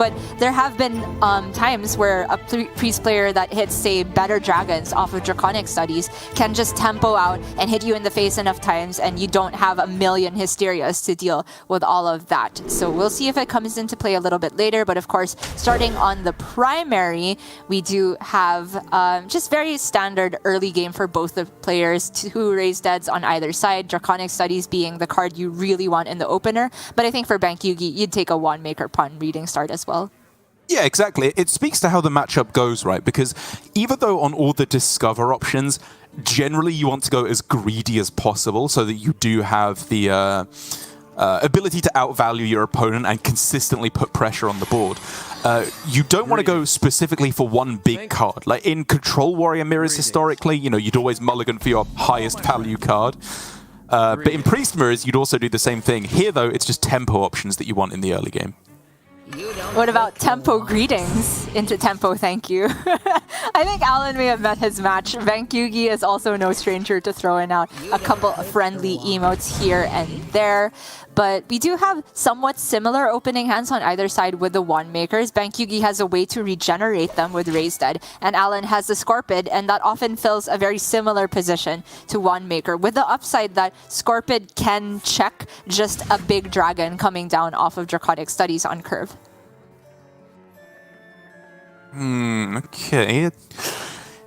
But there have been times where a priest player that hits, say, better dragons off of Draconic Studies can just tempo out and hit you in the face enough times, and you don't have a million Hysterias to deal with all of that. So we'll see if it comes into play a little bit later. But of course, starting on the primary, we do have just very standard early game for both the players. 2 Raised Deads on either side, Draconic Studies being the card you really want in the opener. But I think for Bankyugi, you'd take a Wandmaker Pun reading start as well. Yeah, exactly. It speaks to how the matchup goes, right? Because even though on all the Discover options, generally you want to go as greedy as possible so that you do have the ability to outvalue your opponent and consistently put pressure on the board. You don't want to go specifically for one big card. Like in Control Warrior Mirrors historically, you know, you'd always mulligan for your highest value card. But in Priest Mirrors, you'd also do the same thing. Here, though, it's just tempo options that you want in the early game. What about Tempo Greetings into Tempo Thank You? I think Alan may have met his match. Bankyugi is also no stranger to throwing out a couple of friendly emotes here and there. But we do have somewhat similar opening hands on either side with the Wandmakers. Bankyugi has a way to regenerate them with Raised Dead, and Alan has the Scorpid, and that often fills a very similar position to Wandmaker, with the upside that Scorpid can check just a big dragon coming down off of Draconic Studies on curve. Okay.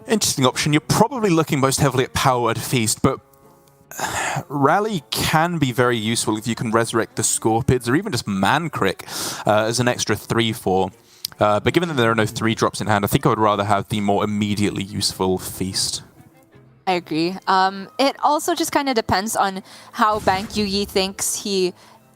Interesting option. You're probably looking most heavily at Power Word Feast, but Rally can be very useful if you can resurrect the Scorpids or even just Mancrick as an extra 3/4. But given that there are no 3-drops in hand, I think I would rather have the more immediately useful Feast. I agree. It also just kind of depends on how Bankyugi thinks he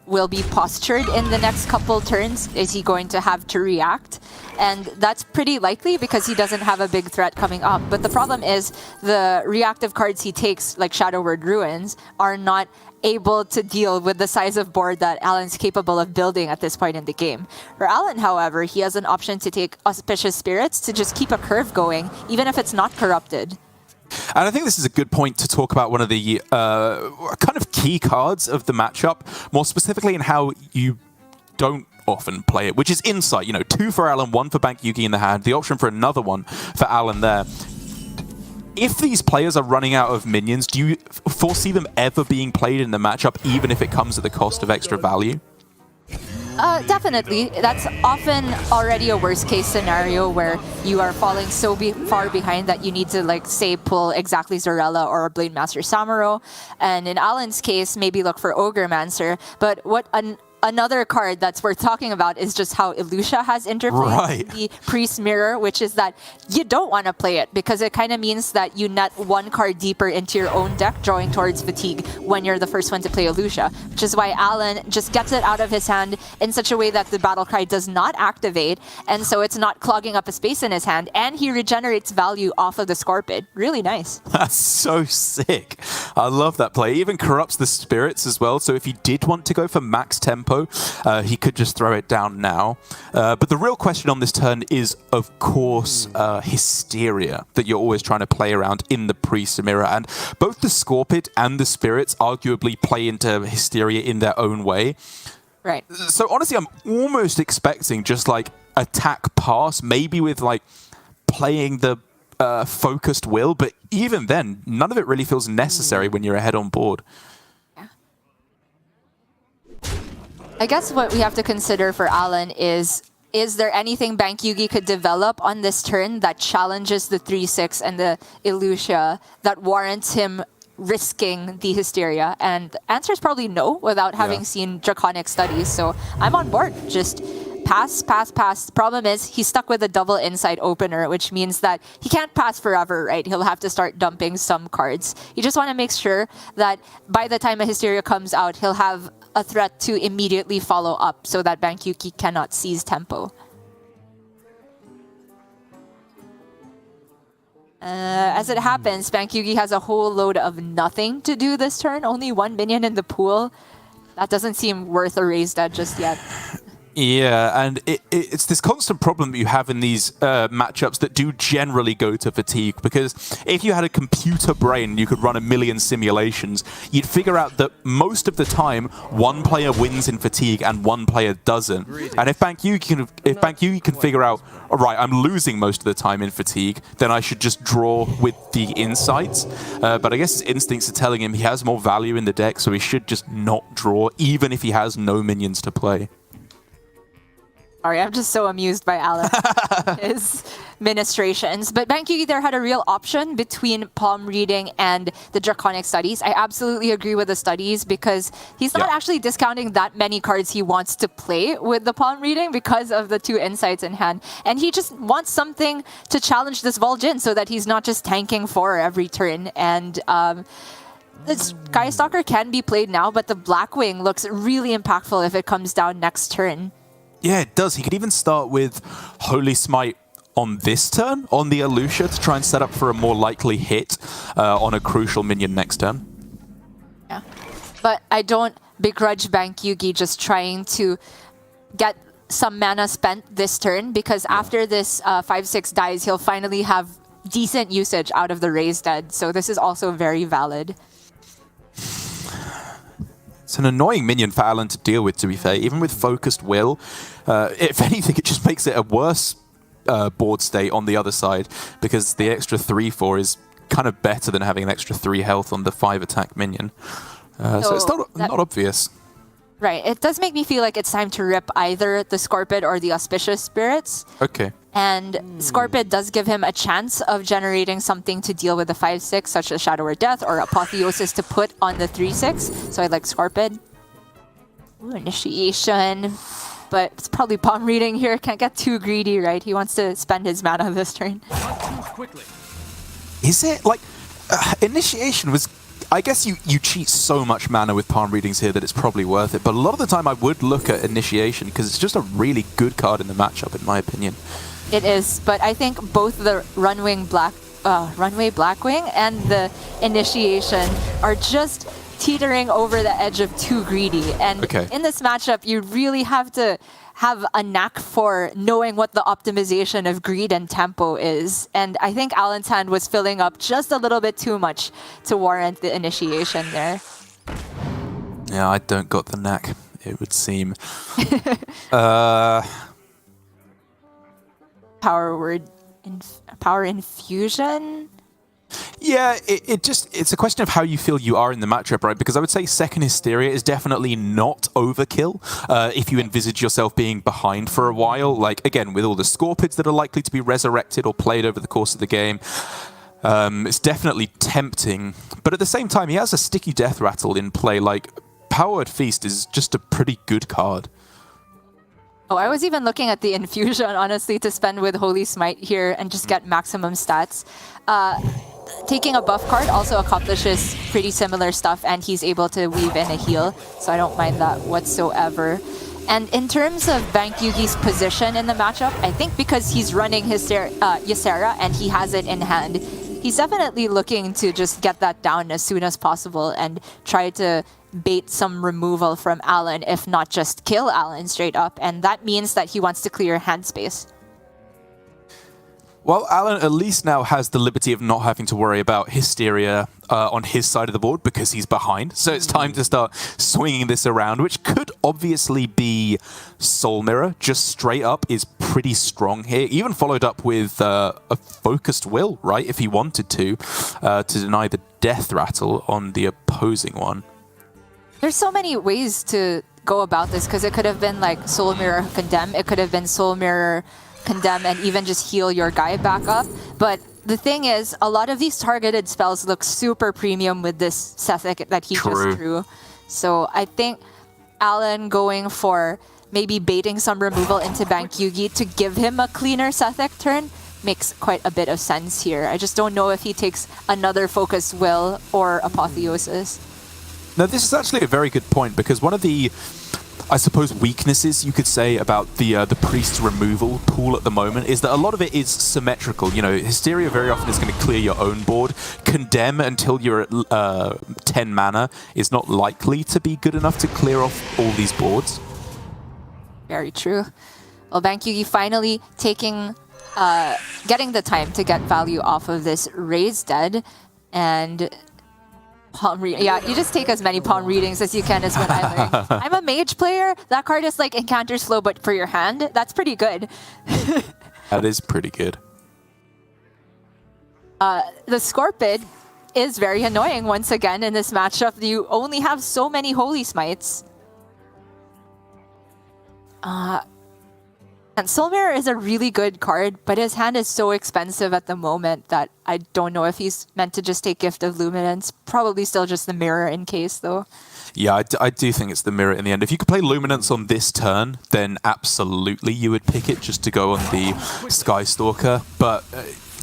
will be postured in the next couple turns. Is he going to have to react? And that's pretty likely because he doesn't have a big threat coming up. But the problem is the reactive cards he takes, like Shadow Word Ruins, are not able to deal with the size of board that Alan's capable of building at this point in the game. For Alan, however, he has an option to take Auspicious Spirits to just keep a curve going, even if it's not corrupted. And I think this is a good point to talk about one of the kind of key cards of the matchup, more specifically in how you don't often play it, which is Insight. You know, 2 for Alan, 1 for Bankyugi in the hand, the option for another one for Alan there. If these players are running out of minions, do you foresee them ever being played in the matchup, even if it comes at the cost of extra value? Definitely. That's often already a worst-case scenario where you are falling so far behind that you need to, like, say, pull exactly Zorella or Blademaster Samuro. And in Alan's case, maybe look for Ogremancer. But what another card that's worth talking about is just how Ilusha has interplayed the Priest Mirror, which is that you don't want to play it because it kind of means that you net one card deeper into your own deck, drawing towards Fatigue when you're the first one to play Ilusha, which is why Alan just gets it out of his hand in such a way that the battle cry does not activate, and so it's not clogging up a space in his hand, and he regenerates value off of the Scorpid. Really nice. That's so sick. I love that play. It even corrupts the spirits as well, so if he did want to go for max tempo, he could just throw it down now. But the real question on this turn is, of course, Hysteria that you're always trying to play around in the Priest Mirror. And both the Scorpid and the Spirits arguably play into Hysteria in their own way. Right. So honestly, I'm almost expecting just like attack pass, maybe with like playing the focused will. But even then, none of it really feels necessary when you're ahead on board. I guess what we have to consider for Alan is there anything Bankyugi could develop on this turn that challenges the 3/6 and the Ilusha that warrants him risking the Hysteria? And the answer is probably no, without having seen Draconic Studies. So I'm on board. Just pass, pass, pass. The problem is he's stuck with a double Insight opener, which means that he can't pass forever, right? He'll have to start dumping some cards. You just want to make sure that by the time a Hysteria comes out, he'll have a threat to immediately follow up so that Bankyugi cannot seize tempo. As it happens, Bankyugi has a whole load of nothing to do this turn. Only 1 minion in the pool. That doesn't seem worth a Raised Dead just yet. Yeah, and it's this constant problem that you have in these matchups that do generally go to fatigue, because if you had a computer brain and you could run a million simulations, you'd figure out that most of the time one player wins in fatigue and one player doesn't. And if Bankyugi can figure out, all right, I'm losing most of the time in fatigue, then I should just draw with the insights. But I guess his instincts are telling him he has more value in the deck, so he should just not draw, even if he has no minions to play. Sorry, I'm just so amused by Alan. His ministrations. But Bankyugi there had a real option between palm reading and the Draconic Studies. I absolutely agree with the studies because he's not actually discounting that many cards he wants to play with the palm reading because of the 2 insights in hand. And he just wants something to challenge this Vol'jin so that he's not just tanking 4 every turn. And the Skystalker can be played now, but the Blackwing looks really impactful if it comes down next turn. Yeah, it does. He could even start with Holy Smite on this turn, on the Alusha, to try and set up for a more likely hit on a crucial minion next turn. Yeah, but I don't begrudge Bankyugi just trying to get some mana spent this turn, because after this 5/6 dies, he'll finally have decent usage out of the Raised Dead. So this is also very valid. It's an annoying minion for Alan to deal with, to be fair. Even with Focused Will, if anything, it just makes it a worse board state on the other side, because the extra 3/4 is kind of better than having an extra 3 health on the 5 attack minion. So it's not obvious. Right. It does make me feel like it's time to rip either the Scorpid or the Auspicious Spirits. Okay. And Scorpid does give him a chance of generating something to deal with the 5/6, such as Shadow or Death, or Apotheosis to put on the 3/6. So I like Scorpid. Ooh, Initiation. But it's probably palm reading here. Can't get too greedy, right? He wants to spend his mana this turn. Is it? Like, Initiation was... I guess you cheat so much mana with palm readings here that it's probably worth it. But a lot of the time I would look at Initiation because it's just a really good card in the matchup, in my opinion. It is, but I think both the Runway Blackwing and the Initiation are just teetering over the edge of too greedy. And in this matchup, you really have to have a knack for knowing what the optimization of greed and tempo is. And I think Alan's hand was filling up just a little bit too much to warrant the Initiation there. Yeah, I don't got the knack, it would seem. Power Infusion? Yeah, it's a question of how you feel you are in the matchup, right? Because I would say second Hysteria is definitely not overkill if you envisage yourself being behind for a while. Like, again, with all the Scorpids that are likely to be resurrected or played over the course of the game, it's definitely tempting. But at the same time, he has a Sticky Death Rattle in play. Like, Powered Feast is just a pretty good card. Oh, I was even looking at the Infusion, honestly, to spend with Holy Smite here and just get maximum stats. Taking a buff card also accomplishes pretty similar stuff, and he's able to weave in a heal, so I don't mind that whatsoever. And in terms of Bankyugi's position in the matchup, I think because he's running his Ysera and he has it in hand, he's definitely looking to just get that down as soon as possible and try to bait some removal from Alan, if not just kill Alan straight up. And that means that he wants to clear hand space. Well, Alan at least now has the liberty of not having to worry about Hysteria on his side of the board because he's behind. So it's time to start swinging this around, which could obviously be Soul Mirror. Just straight up is pretty strong here. Even followed up with a Focused Will, right, if he wanted to deny the Death Rattle on the opposing one. There's so many ways to go about this, because it could have been like Soul Mirror Condemn. It could have been Soul Mirror Condemn and even just heal your guy back up. But the thing is, a lot of these targeted spells look super premium with this Sethek that he just drew. So I think Alan going for maybe baiting some removal into Bankyugi to give him a cleaner Sethek turn makes quite a bit of sense here. I just don't know if he takes another Focus Will or Apotheosis. No, this is actually a very good point, because one of the, I suppose, weaknesses you could say about the Priest's removal pool at the moment is that a lot of it is symmetrical. You know, Hysteria very often is going to clear your own board. Condemn until you're at 10 mana is not likely to be good enough to clear off all these boards. Very true. Well, Bankyugi finally getting the time to get value off of this raised dead, and palm reading. Yeah, you just take as many palm readings as you can is what I learned. I'm a mage player. That card is like Encanter's Flow, but for your hand. That's pretty good. That is pretty good. The Scorpid is very annoying once again in this matchup. You only have so many Holy Smites. And Soul Mirror is a really good card, but his hand is so expensive at the moment that I don't know if he's meant to just take Gift of Luminance. Probably still just the Mirror in case, though. Yeah, I do think it's the Mirror in the end. If you could play Luminance on this turn, then absolutely you would pick it just to go on the Skystalker. But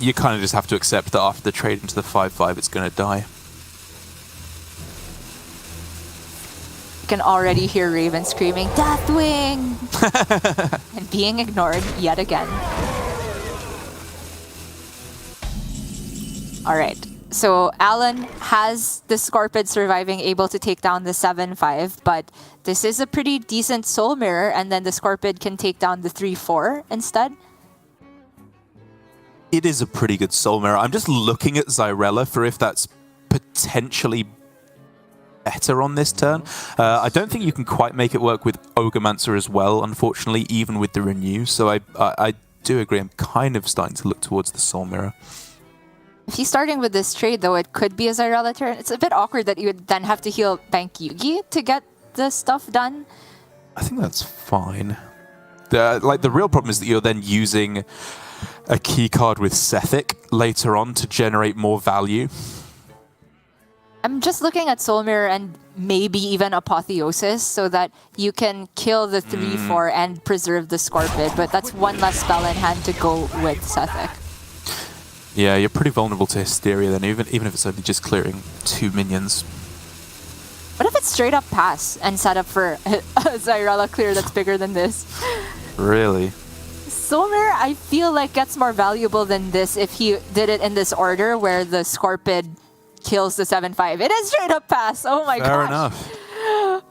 you kind of just have to accept that after the trade into the 5/5, it's going to die. You can already hear Raven screaming, Deathwing! And being ignored yet again. Alright, so Alan has the Scorpid surviving, able to take down the 7/5, but this is a pretty decent Soul Mirror, and then the Scorpid can take down the 3/4 instead. It is a pretty good Soul Mirror. I'm just looking at Zyrella for if that's potentially better on this turn. I don't think you can quite make it work with Ogremancer as well, unfortunately, even with the Renew. So I do agree. I'm kind of starting to look towards the Soul Mirror. If he's starting with this trade, though, it could be a Zyrella turn. It's a bit awkward that you would then have to heal Bankyugi to get the stuff done. I think that's fine. The real problem is that you're then using a key card with Sethic later on to generate more value. I'm just looking at Soul Mirror and maybe even Apotheosis so that you can kill the 3/4 and preserve the Scorpid, but that's one less spell in hand to go with Sethic. Yeah, you're pretty vulnerable to Hysteria then, even if it's only just clearing 2 minions. What if it's straight up pass and set up for a Zyrella clear that's bigger than this? Really? Soul Mirror, I feel like gets more valuable than this if he did it in this order where the Scorpid kills the 7/5. It is straight up pass. Oh my gosh. Fair enough.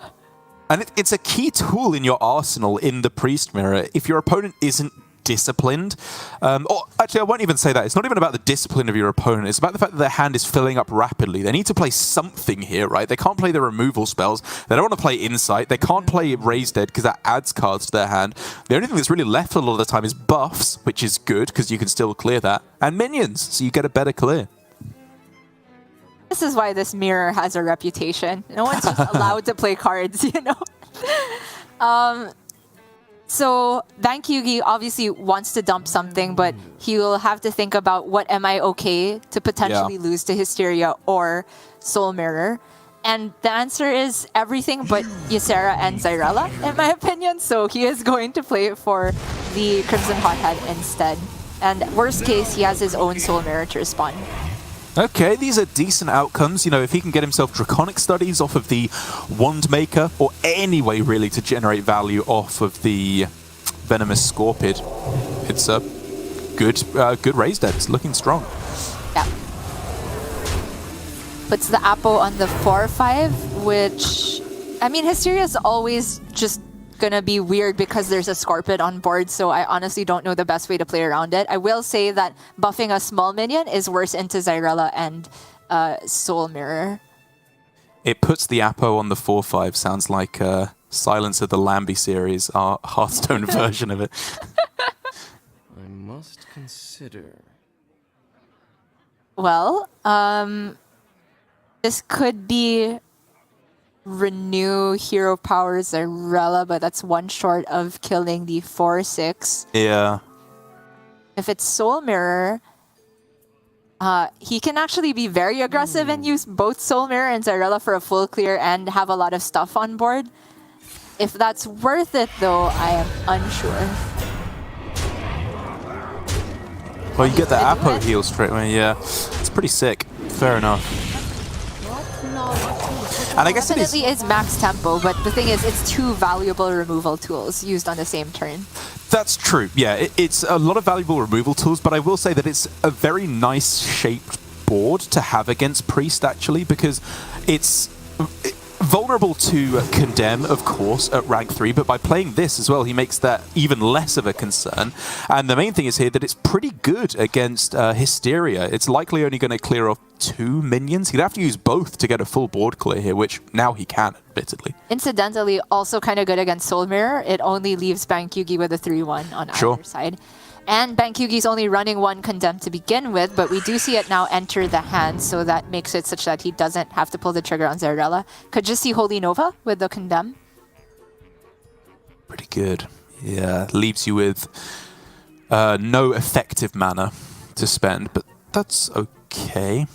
And it's a key tool in your arsenal in the Priest Mirror. If your opponent isn't disciplined, or actually I won't even say that. It's not even about the discipline of your opponent. It's about the fact that their hand is filling up rapidly. They need to play something here, right? They can't play the removal spells. They don't want to play Insight. They can't play Raise Dead because that adds cards to their hand. The only thing that's really left a lot of the time is buffs, which is good because you can still clear that, and minions, so you get a better clear. This is why this mirror has a reputation. No one's just allowed to play cards, you know? So Bankyugi obviously wants to dump something, but he will have to think about what am I okay to potentially lose to Hysteria or Soul Mirror. And the answer is everything but Ysera and Zyrella, in my opinion. So he is going to play for the Crimson Hothead instead. And worst case, he has his own Soul Mirror to respond. Okay, these are decent outcomes. You know, if he can get himself Draconic Studies off of the Wand Maker, or any way really to generate value off of the Venomous Scorpid, it's a good raise dead. It's looking strong. Yeah. Puts the Apo on the 4/5, which, I mean, Hysteria is always just gonna be weird because there's a Scorpid on board, so I honestly don't know the best way to play around it. I will say that buffing a small minion is worse into Zyrella and Soul Mirror. It puts the Apo on the 4/5. Sounds like Silence of the Lambie series, our Hearthstone version of it. I must consider. Well, this could be Renew Hero Power Zyrella, but that's one short of killing the 4/6. Yeah. If it's Soul Mirror, he can actually be very aggressive and use both Soul Mirror and Zyrella for a full clear and have a lot of stuff on board. If that's worth it, though, I am unsure. Well, you get the Apo heal straight away, yeah. It's pretty sick. Fair enough. And I guess it definitely is max tempo, but the thing is, it's two valuable removal tools used on the same turn. That's true. Yeah, it's a lot of valuable removal tools, but I will say that it's a very nice shaped board to have against Priest, actually, because it's vulnerable to Condemn, of course, at rank 3, but by playing this as well, he makes that even less of a concern. And the main thing is here that it's pretty good against Hysteria. It's likely only going to clear off 2 minions. He'd have to use both to get a full board clear here, which now he can, admittedly. Incidentally, also kind of good against Soul Mirror. It only leaves Bankyugi with a 3-1 on either side. And Bankyugi's only running 1 Condemn to begin with, but we do see it now enter the hand, so that makes it such that he doesn't have to pull the trigger on Zarella. Could just see Holy Nova with the Condemn. Pretty good. Yeah, leaves you with no effective mana to spend, but that's okay.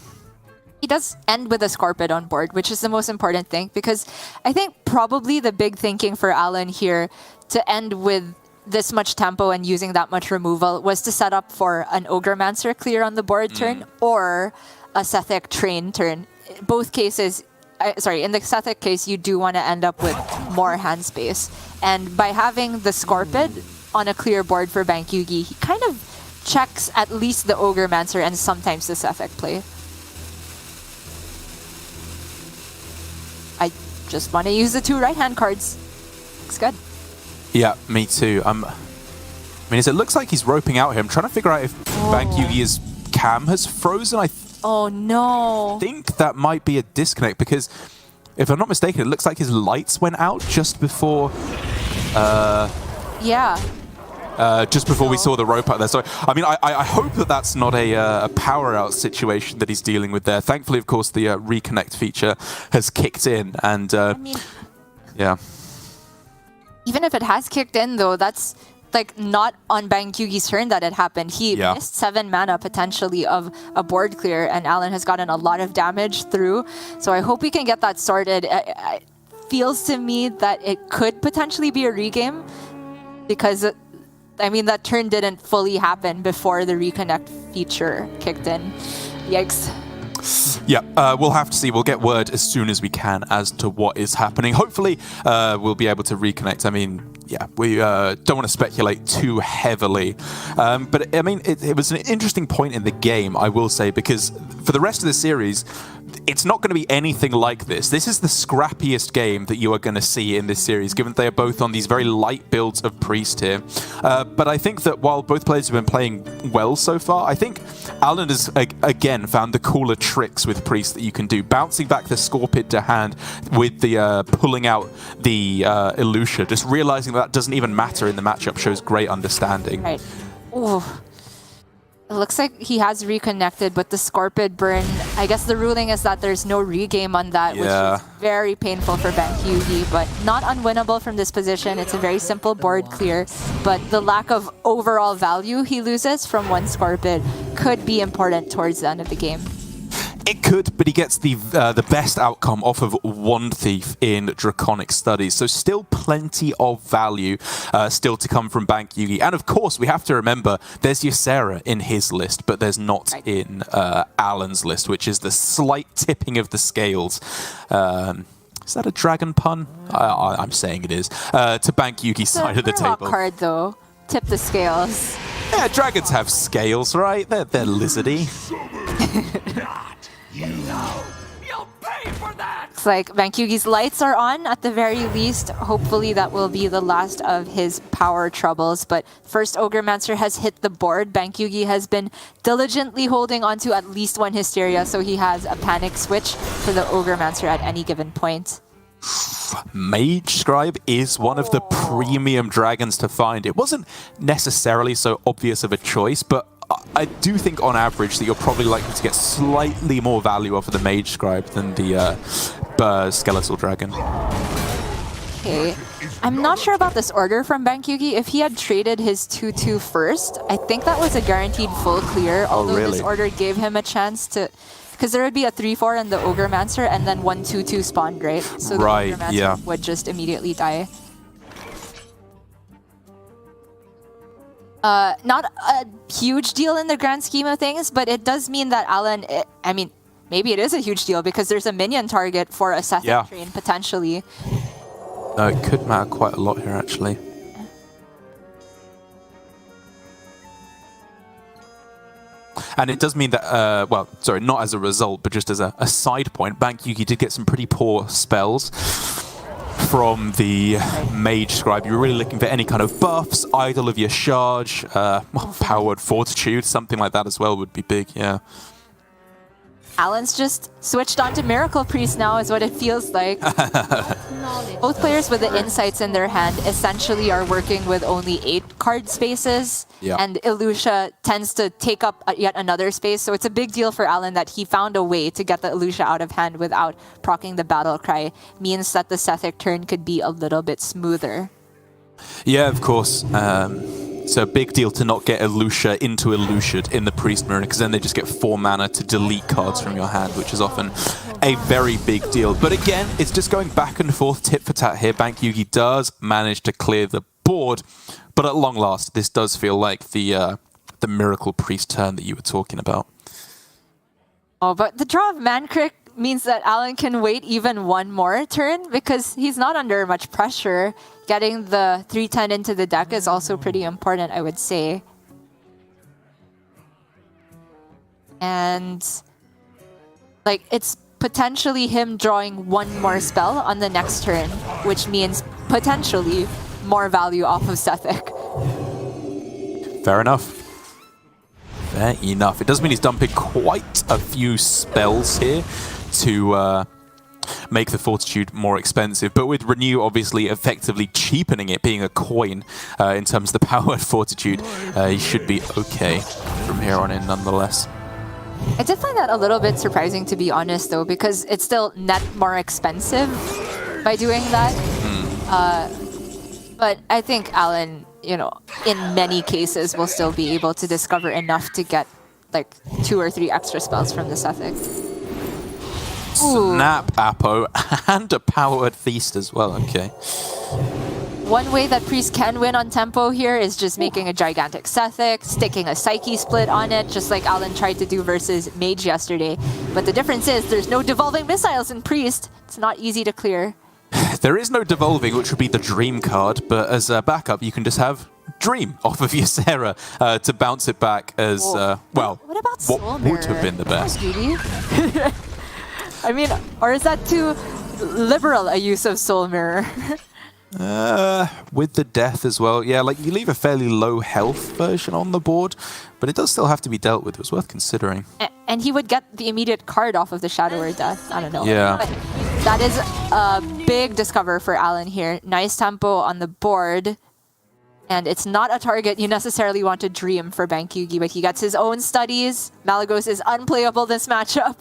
He does end with a Scorpid on board, which is the most important thing, because I think probably the big thinking for Alan here to end with this much tempo and using that much removal was to set up for an Ogremancer clear on the board turn or a Sethic Train turn. Both cases, in the Sethic case, you do want to end up with more hand space. And by having the Scorpid on a clear board for Bankyugi, he kind of checks at least the Ogremancer and sometimes the Sethic play. I just want to use the 2 right-hand cards. Looks good. Yeah, me too. I mean, it looks like he's roping out here. I'm trying to figure out if Bankyugi's cam has frozen. Oh no! Think that might be a disconnect because, if I'm not mistaken, it looks like his lights went out just before. Just before we saw the rope out there. So, I mean, I hope that that's not a power out situation that he's dealing with there. Thankfully, of course, the Reconnect feature has kicked in, and yeah. Even if it has kicked in, though, that's like not on Bankyugi's turn that it happened. He missed 7 mana potentially of a board clear, and Alan has gotten a lot of damage through. So I hope we can get that sorted. It feels to me that it could potentially be a regame because, I mean, that turn didn't fully happen before the Reconnect feature kicked in. Yikes. Yeah, we'll have to see. We'll get word as soon as we can as to what is happening. Hopefully, we'll be able to reconnect. I mean, yeah, we don't want to speculate too heavily. But, I mean, it was an interesting point in the game, I will say, because for the rest of the series, it's not going to be anything like this. This is the scrappiest game that you are going to see in this series, given they are both on these very light builds of Priest here. But I think that while both players have been playing well so far, I think Alan has, again, found the cooler tricks with Priest that you can do. Bouncing back the Scorpid to hand with the pulling out the Elucia, just realizing that doesn't even matter in the matchup shows great understanding. Right. Ooh. It looks like he has reconnected, but the Scorpid burn, I guess the ruling is that there's no regame on that, which is very painful for Bankyugi, but not unwinnable from this position. It's a very simple board clear, but the lack of overall value he loses from 1 Scorpid could be important towards the end of the game. It could, but he gets the best outcome off of 1 Thief in Draconic Studies. So still plenty of value still to come from Bankyugi. And of course, we have to remember there's Ysera in his list, but there's not in Alan's list, which is the slight tipping of the scales. Is that a dragon pun? I'm saying it is. To Bankyugi's side of the table. Card, though. Tip the scales. Yeah, dragons have scales, right? They're lizardy. You'll pay for that! Looks like Bankyugi's lights are on at the very least. Hopefully that will be the last of his power troubles. But first Ogremancer has hit the board. Bankyugi has been diligently holding onto at least 1 Hysteria, so he has a panic switch for the Ogremancer at any given point. Mage Scribe is one of the premium dragons to find. It wasn't necessarily so obvious of a choice, but I do think on average that you're probably likely to get slightly more value off of the Mage Scribe than the Skeletal Dragon. Okay, I'm not sure about this order from Bankyugi. If he had traded his 2-2 first, I think that was a guaranteed full clear, although this order gave him a chance to... Because there would be a 3-4 and the Ogremancer, and then 1-2-2 spawned, right? So the Ogremancer would just immediately die. Not a huge deal in the grand scheme of things, but it does mean that Alan... I mean, maybe it is a huge deal because there's a minion target for a Sethic train, potentially. No, it could matter quite a lot here, actually. And it does mean that, well, sorry, not as a result, but just as a side point, Bankyugi did get some pretty poor spells from the Mage Scribe. You were really looking for any kind of buffs, Idol of your Charge, Powered Fortitude, something like that as well would be big, yeah. Alan's just switched on to Miracle Priest now is what it feels like. Both players with the insights in their hand essentially are working with only 8 card spaces. Yeah. And Elusha tends to take up yet another space. So it's a big deal for Alan that he found a way to get the Elusha out of hand without proccing the Battle Cry. Means that the Sethic turn could be a little bit smoother. Yeah, of course. It's a big deal to not get Elusha into Elusha'd in the Priest Mirror, because then they just get 4 mana to delete cards from your hand, which is often a very big deal. But again, it's just going back and forth, tit for tat here. Bankyugi does manage to clear the board, but at long last, this does feel like the Miracle Priest turn that you were talking about. Oh, but the draw of Mankrik means that Alan can wait even one more turn because he's not under much pressure. Getting the 3/10 into the deck is also pretty important, I would say. And like it's potentially him drawing one more spell on the next turn, which means potentially more value off of Sethic. Fair enough. Fair enough. It does mean he's dumping quite a few spells here to make the Fortitude more expensive, but with Renew obviously effectively cheapening it, being a coin in terms of the Powered Fortitude, he should be okay from here on in nonetheless. I did find that a little bit surprising, to be honest, though, because it's still net more expensive by doing that. But I think Alan, you know, in many cases will still be able to discover enough to get like 2 or 3 extra spells from the Sethic. Snap Apo and a Powered Feast as well, okay. One way that Priest can win on tempo here is just making a gigantic Sethic, sticking a Psyche split on it, just like Alan tried to do versus Mage yesterday. But the difference is there's no devolving missiles in Priest. It's not easy to clear. There is no devolving, which would be the Dream card, but as a backup, you can just have Dream off of Ysera to bounce it back as, well, what about Soul what Mirror? would have been the best. I mean, or is that too liberal a use of Soul Mirror? With the death as well. Yeah, like you leave a fairly low health version on the board, but it does still have to be dealt with. It was worth considering. And he would get the immediate card off of the Shadower Death. I don't know. Yeah. But that is a big discover for Alan here. Nice tempo on the board. And it's not a target you necessarily want to dream for Bankyugi, but he gets his own studies. Malagos is unplayable this matchup.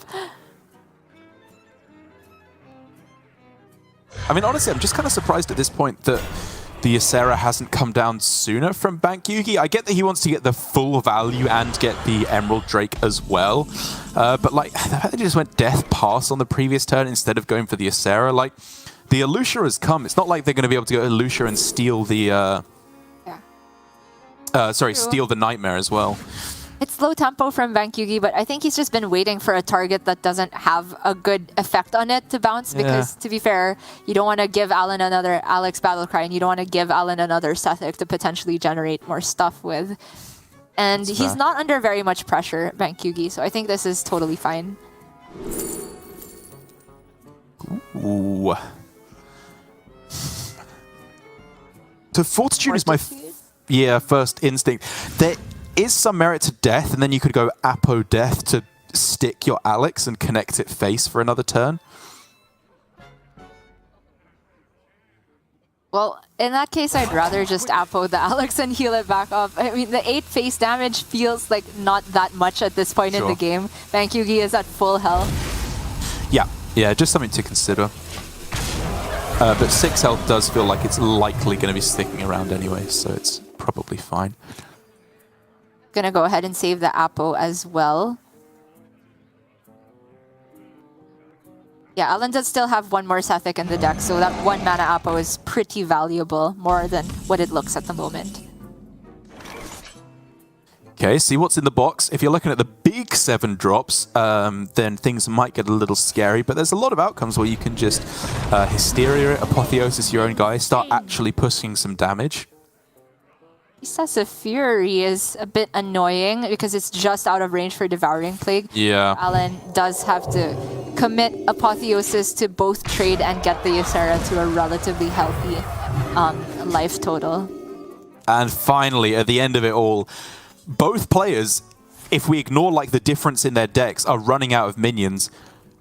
I mean, honestly, I'm just kind of surprised at this point that the Ysera hasn't come down sooner from Bankyugi. I get that he wants to get the full value and get the Emerald Drake as well. But like, the fact that he just went Death Pass on the previous turn instead of going for the Ysera, like, the Elusha has come. It's not like they're going to be able to go Elusha and steal the... steal the Nightmare as well. It's low tempo from Bankyugi, but I think he's just been waiting for a target that doesn't have a good effect on it to bounce, because to be fair, you don't want to give Alan another Alex Battlecry, and you don't want to give Alan another Sethic to potentially generate more stuff with. And he's not under very much pressure, Bankyugi, so I think this is totally fine. Ooh. So Fortitude is my first instinct. There is some merit to Death, and then you could go Apo Death to stick your Alex and connect it face for another turn. Well, in that case, I'd rather just Apo the Alex and heal it back up. I mean, the 8 face damage feels like not that much at this point in the game. Bankyugi is at full health. Yeah, just something to consider. But 6 health does feel like it's likely going to be sticking around anyway, so it's probably fine. Gonna go ahead and save the Apo as well. Yeah, Alan does still have one more Sethic in the deck, so that 1 mana Apo is pretty valuable, more than what it looks at the moment. Okay, see what's in the box. If you're looking at the big 7 drops, then things might get a little scary, but there's a lot of outcomes where you can just Hysteria it, Apotheosis your own guy, start actually pushing some damage. Priestess of Fury is a bit annoying because it's just out of range for Devouring Plague. Yeah. Alan does have to commit Apotheosis to both trade and get the Ysera to a relatively healthy life total. And finally, at the end of it all, both players, if we ignore like the difference in their decks, are running out of minions.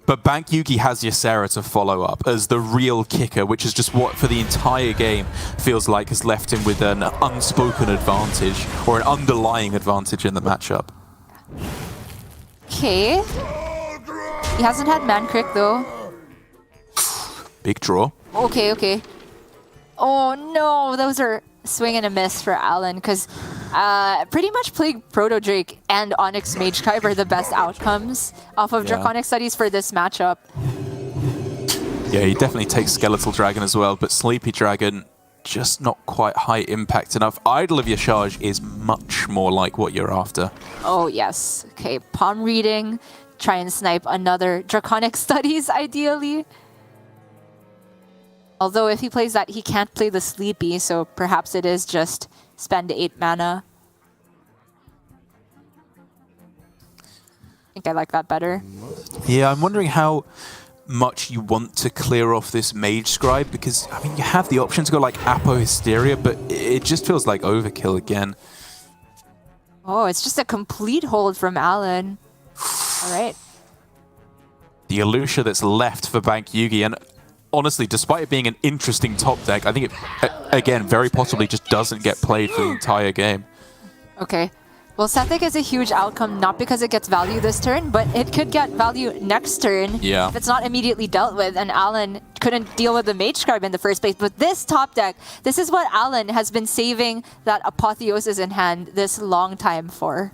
But Bankyugi has Ysera to follow up as the real kicker, which is just what for the entire game feels like has left him with an unspoken advantage or an underlying advantage in the matchup. Okay. He hasn't had Mancrick though. Big draw. Okay. Oh no, those are swing and a miss for Alan because pretty much Plague Proto Drake and Onyx Mage Kyber are the best outcomes off of Draconic Studies for this matchup. Yeah, he definitely takes Skeletal Dragon as well, but Sleepy Dragon just not quite high impact enough. Idol of Yashaj is much more like what you're after. Oh yes. Okay, palm reading. Try and snipe another Draconic Studies ideally. Although if he plays that, he can't play the Sleepy, so perhaps it is just spend 8 mana. I think I like that better. Yeah, I'm wondering how much you want to clear off this Mage Scribe, because, I mean, you have the option to go like Apo Hysteria, but it just feels like overkill again. Oh, it's just a complete hold from Alan. All right. The Elutia that's left for Bankyugi, and honestly, despite it being an interesting top deck, I think it, again, very possibly just doesn't get played for the entire game. Okay. Well, Sethic is a huge outcome, not because it gets value this turn, but it could get value next turn if it's not immediately dealt with, and Alan couldn't deal with the Mage Scribe in the first place. But this top deck, this is what Alan has been saving that Apotheosis in hand this long time for.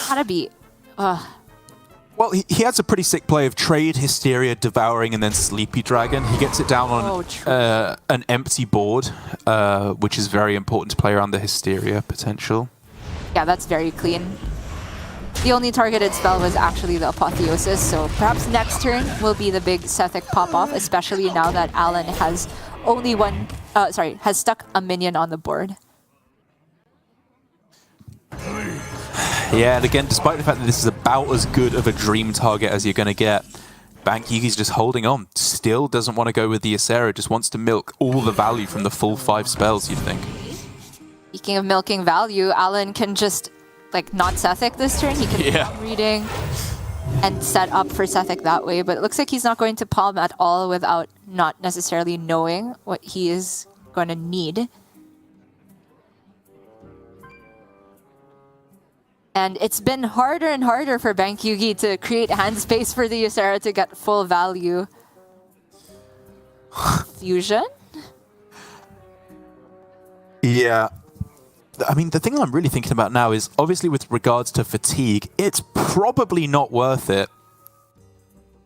Gotta be... Well, he has a pretty sick play of Trade, Hysteria, Devouring, and then Sleepy Dragon. He gets it down on an empty board, which is very important to play around the Hysteria potential. Yeah, that's very clean. The only targeted spell was actually the Apotheosis, so perhaps next turn will be the big Sethic pop-off, especially now that Alan has only has stuck a minion on the board. Yeah, and again, despite the fact that this is about as good of a dream target as you're going to get, Bankyugi's just holding on. Still doesn't want to go with the Ysera, just wants to milk all the value from the full 5 spells, you'd think. Speaking of milking value, Alan can just, like, not Sethic this turn. He can palm reading and set up for Sethic that way, but it looks like he's not going to palm at all without not necessarily knowing what he is going to need. And it's been harder and harder for Bankyugi to create hand space for the Ysera to get full value. Fusion? Yeah. I mean, the thing I'm really thinking about now is, obviously with regards to fatigue, it's probably not worth it.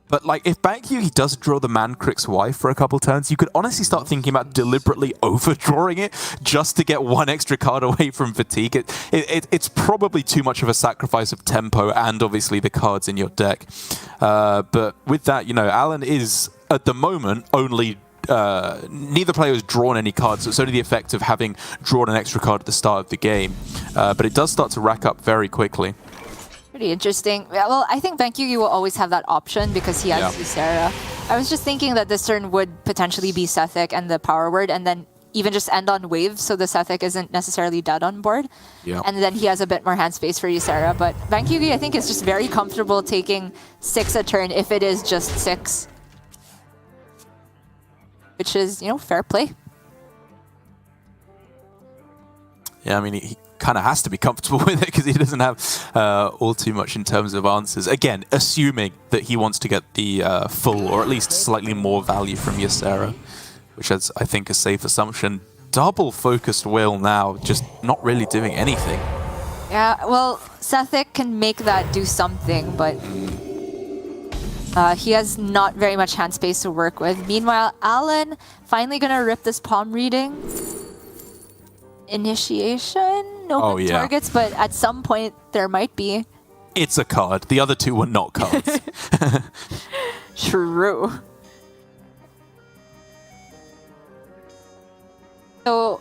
But, like, if Bankyugi does draw the Mancrick's wife for a couple turns, you could honestly start thinking about deliberately overdrawing it just to get 1 extra card away from fatigue. It's probably too much of a sacrifice of tempo and, obviously, the cards in your deck. But with that, you know, Alan is, at the moment, only... neither player has drawn any cards, so it's only the effect of having drawn an extra card at the start of the game. But it does start to rack up very quickly. Pretty interesting. Well, I think Bankyugi will always have that option because he has Ysera. I was just thinking that this turn would potentially be Sethic and the Power Word, and then even just end on Wave, so the Sethic isn't necessarily dead on board. And then he has a bit more hand space for Ysera. But Bankyugi, I think, is just very comfortable taking 6 a turn if it is just 6. Which is, you know, fair play. Yeah, I mean, he kind of has to be comfortable with it because he doesn't have all too much in terms of answers. Again, assuming that he wants to get the full or at least slightly more value from Ysera, which is, I think, a safe assumption. Double focused will now, just not really doing anything. Yeah, well, Sethic can make that do something, but he has not very much hand space to work with. Meanwhile, Alan finally gonna rip this palm reading. Initiation? No targets, but at some point there might be. It's a card. The other 2 were not cards. True. So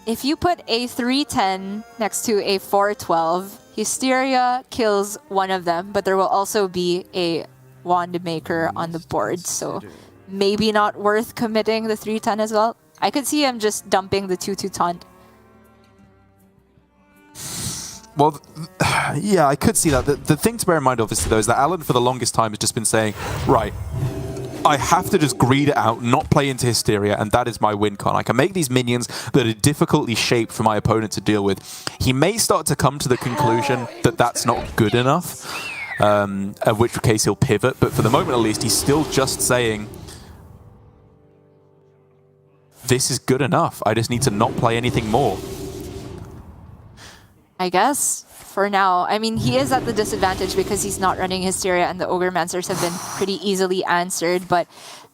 if you put a 310 next to a 412, Hysteria kills one of them, but there will also be a Wand Maker on the board, so maybe not worth committing the 310 as well. I could see him just dumping the 2-2 taunt. Well, yeah, I could see that. The thing to bear in mind, obviously, though, is that Alan, for the longest time, has just been saying, right, I have to just greed it out, not play into Hysteria, and that is my win con. I can make these minions that are difficultly shaped for my opponent to deal with. He may start to come to the conclusion that that's not good enough, in which case he'll pivot, but for the moment, at least, he's still just saying, this is good enough. I just need to not play anything more. I guess, for now. I mean, he is at the disadvantage because he's not running Hysteria, and the Ogremancers have been pretty easily answered, but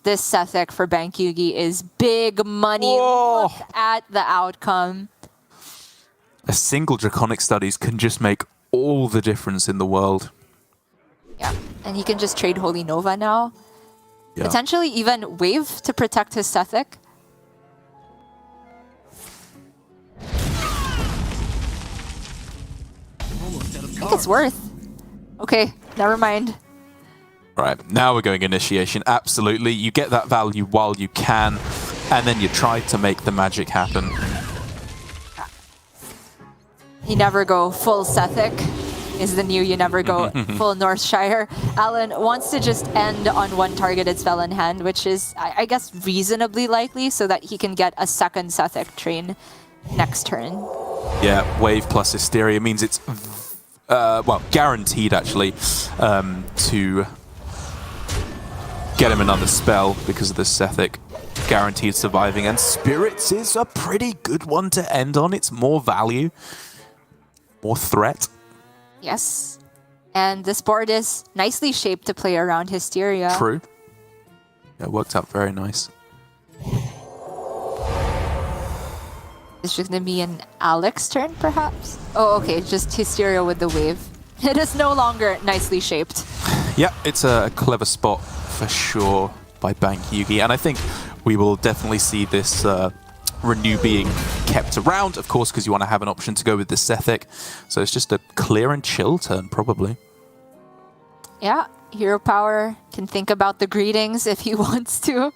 this Sethek for Bankyugi is big money. Whoa. Look at the outcome. A single Draconic Studies can just make all the difference in the world. Yeah, and he can just trade Holy Nova now. Yeah. Potentially even Wave to protect his Sethek. I think it's worth. Okay, never mind. Right, now we're going Initiation. Absolutely. You get that value while you can, and then you try to make the magic happen. You never go full Sethek is the new you never go full Northshire. Alan wants to just end on one targeted spell in hand, which is, I guess, reasonably likely so that he can get a second Sethek train next turn. Yeah, Wave plus Hysteria means it's well, guaranteed actually to get him another spell because of the Sethek. Guaranteed surviving, and Spirits is a pretty good one to end on. It's more value, more threat. Yes. And this board is nicely shaped to play around Hysteria. True. Yeah, it worked out very nice. It's just going to be an Alex turn, perhaps? Oh, okay, just Hysteria with the wave. It is no longer nicely shaped. Yeah, it's a clever spot for sure by Bankyugi, and I think we will definitely see this Renew being kept around, of course, because you want to have an option to go with the Sethek. So it's just a clear and chill turn, probably. Yeah, Hero Power can think about the greetings if he wants to.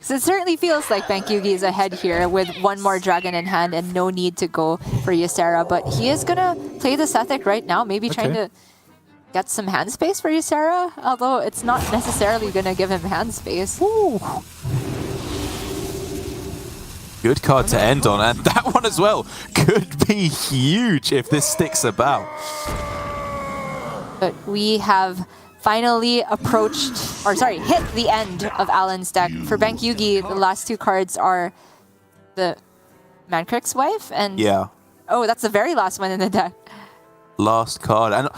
So it certainly feels like Bankyugi is ahead here with one more dragon in hand and no need to go for Ysera. But he is going to play the Sethek right now, maybe trying to get some hand space for Ysera, although it's not necessarily going to give him hand space. Ooh. Good card to end on, and that one as well could be huge if this sticks about. But we have finally approached, or sorry, hit the end of Alan's deck. For Bankyugi, the last two cards are the Mancrick's wife and... Yeah. Oh, that's the very last one in the deck. Last card. And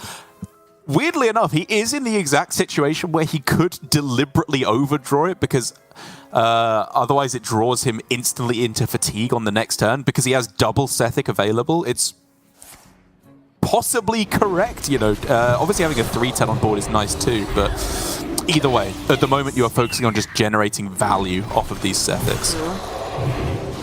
weirdly enough, he is in the exact situation where he could deliberately overdraw it because otherwise it draws him instantly into fatigue on the next turn because he has double Sethek available. It's possibly correct, you know. Obviously having a 3/10 on board is nice too, but either way, at the moment you are focusing on just generating value off of these Setheks.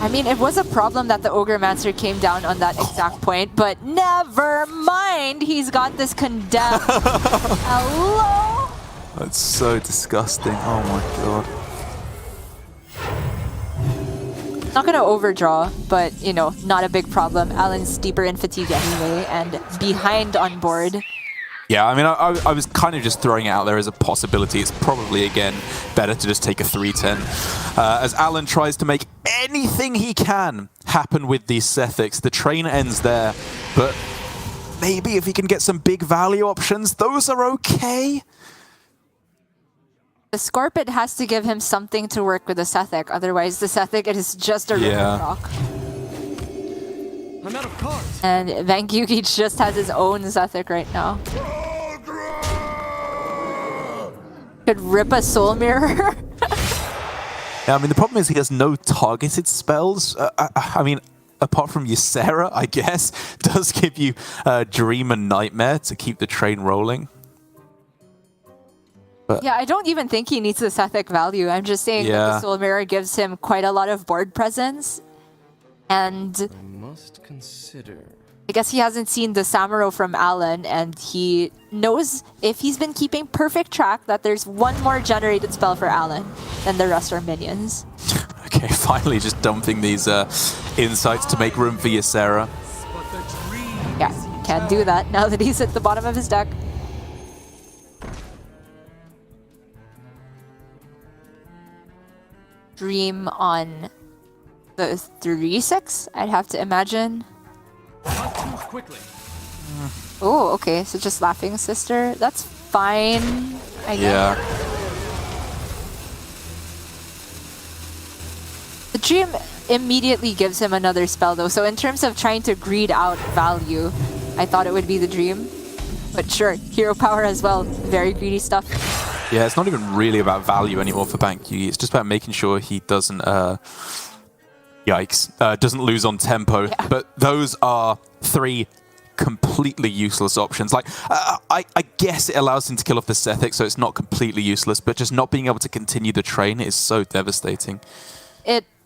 I mean, it was a problem that the Ogremaster came down on that exact point, but never mind, he's got this condemned. Hello? That's so disgusting. Oh my god. Not going to overdraw, but, you know, not a big problem. Alan's deeper in fatigue anyway, and behind on board. Yeah, I mean, I was kind of just throwing it out there as a possibility. It's probably, again, better to just take a 3/10. As Alan tries to make anything he can happen with these Setheks. The train ends there, but maybe if he can get some big value options, those are okay. The Scorpid has to give him something to work with the Sethek, otherwise the Sethek is just a river rock. I'm out of cards. And Bankyugi just has his own Sethek right now. Could rip a Soul Mirror. Yeah, I mean, the problem is he has no targeted spells. I mean, apart from Ysera, I guess, does give you Dream and Nightmare to keep the train rolling. But Yeah, I don't even think he needs the Sethek value. I'm just saying that the Soul Mirror gives him quite a lot of board presence. And I must consider. I guess he hasn't seen the Samuro from Alan, and he knows if he's been keeping perfect track that there's one more generated spell for Alan, then the rest are minions. Okay, finally just dumping these insights to make room for Ysera. Yeah, can't do that now that he's at the bottom of his deck. Dream on the 3/6, I'd have to imagine. Not too quickly. Oh, okay, so just Laughing Sister. That's fine, I guess. Yeah. The Dream immediately gives him another spell, though. So in terms of trying to greed out value, I thought it would be the Dream. But sure, hero power as well. Very greedy stuff. Yeah, it's not even really about value anymore for Bankyugi. It's just about making sure he doesn't, doesn't lose on tempo. Yeah. But those are 3 completely useless options. Like, I guess it allows him to kill off the Sethic, so it's not completely useless, but just not being able to continue the train is so devastating.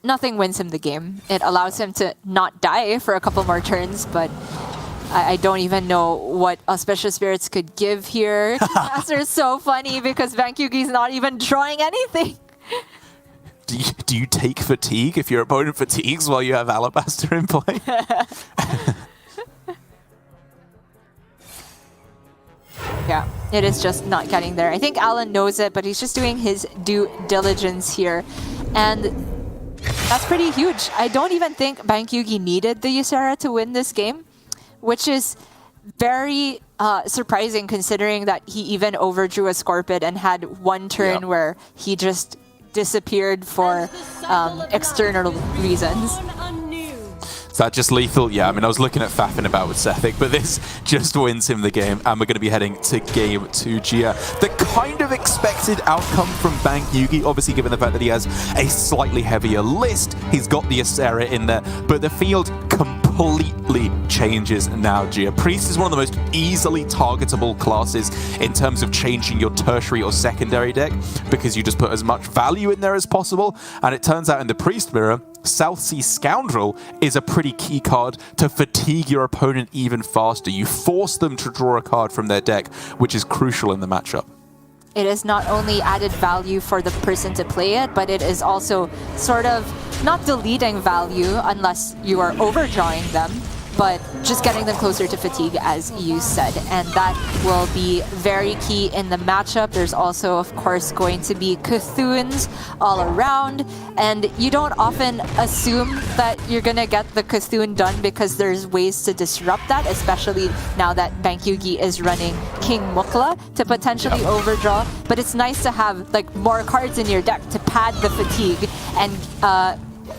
Nothing wins him the game. It allows him to not die for a couple more turns, but I don't even know what Auspicious Spirits could give here. Grandmasters is so funny because Bankyugi's not even drawing anything. Do you take fatigue if your opponent fatigues while you have Alabaster in play? Yeah, it is just not getting there. I think Alan knows it, but he's just doing his due diligence here. And that's pretty huge. I don't even think Bankyugi needed the Ysera to win this game, which is very surprising considering that he even overdrew a Scorpid and had one turn where he just disappeared for external reasons. Is that just lethal? Yeah, I mean, I was looking at faffing about with Sethic, but this just wins him the game, and we're going to be heading to game 2 Gia. The kind of expected outcome from Bankyugi, obviously given the fact that he has a slightly heavier list, he's got the Ysera in there, but the field completely changes now, Gia. Priest is one of the most easily targetable classes in terms of changing your tertiary or secondary deck, because you just put as much value in there as possible, and it turns out in the Priest mirror, South Sea Scoundrel is a pretty key card to fatigue your opponent even faster. You force them to draw a card from their deck, which is crucial in the matchup. It is not only added value for the person to play it, but it is also sort of not deleting value unless you are overdrawing them, but just getting them closer to fatigue, as you said. And that will be very key in the matchup. There's also, of course, going to be Cthuns all around. And you don't often assume that you're going to get the Cthulhu done because there's ways to disrupt that, especially now that Bankyugi is running King Mukla to potentially overdraw. But it's nice to have like more cards in your deck to pad the fatigue and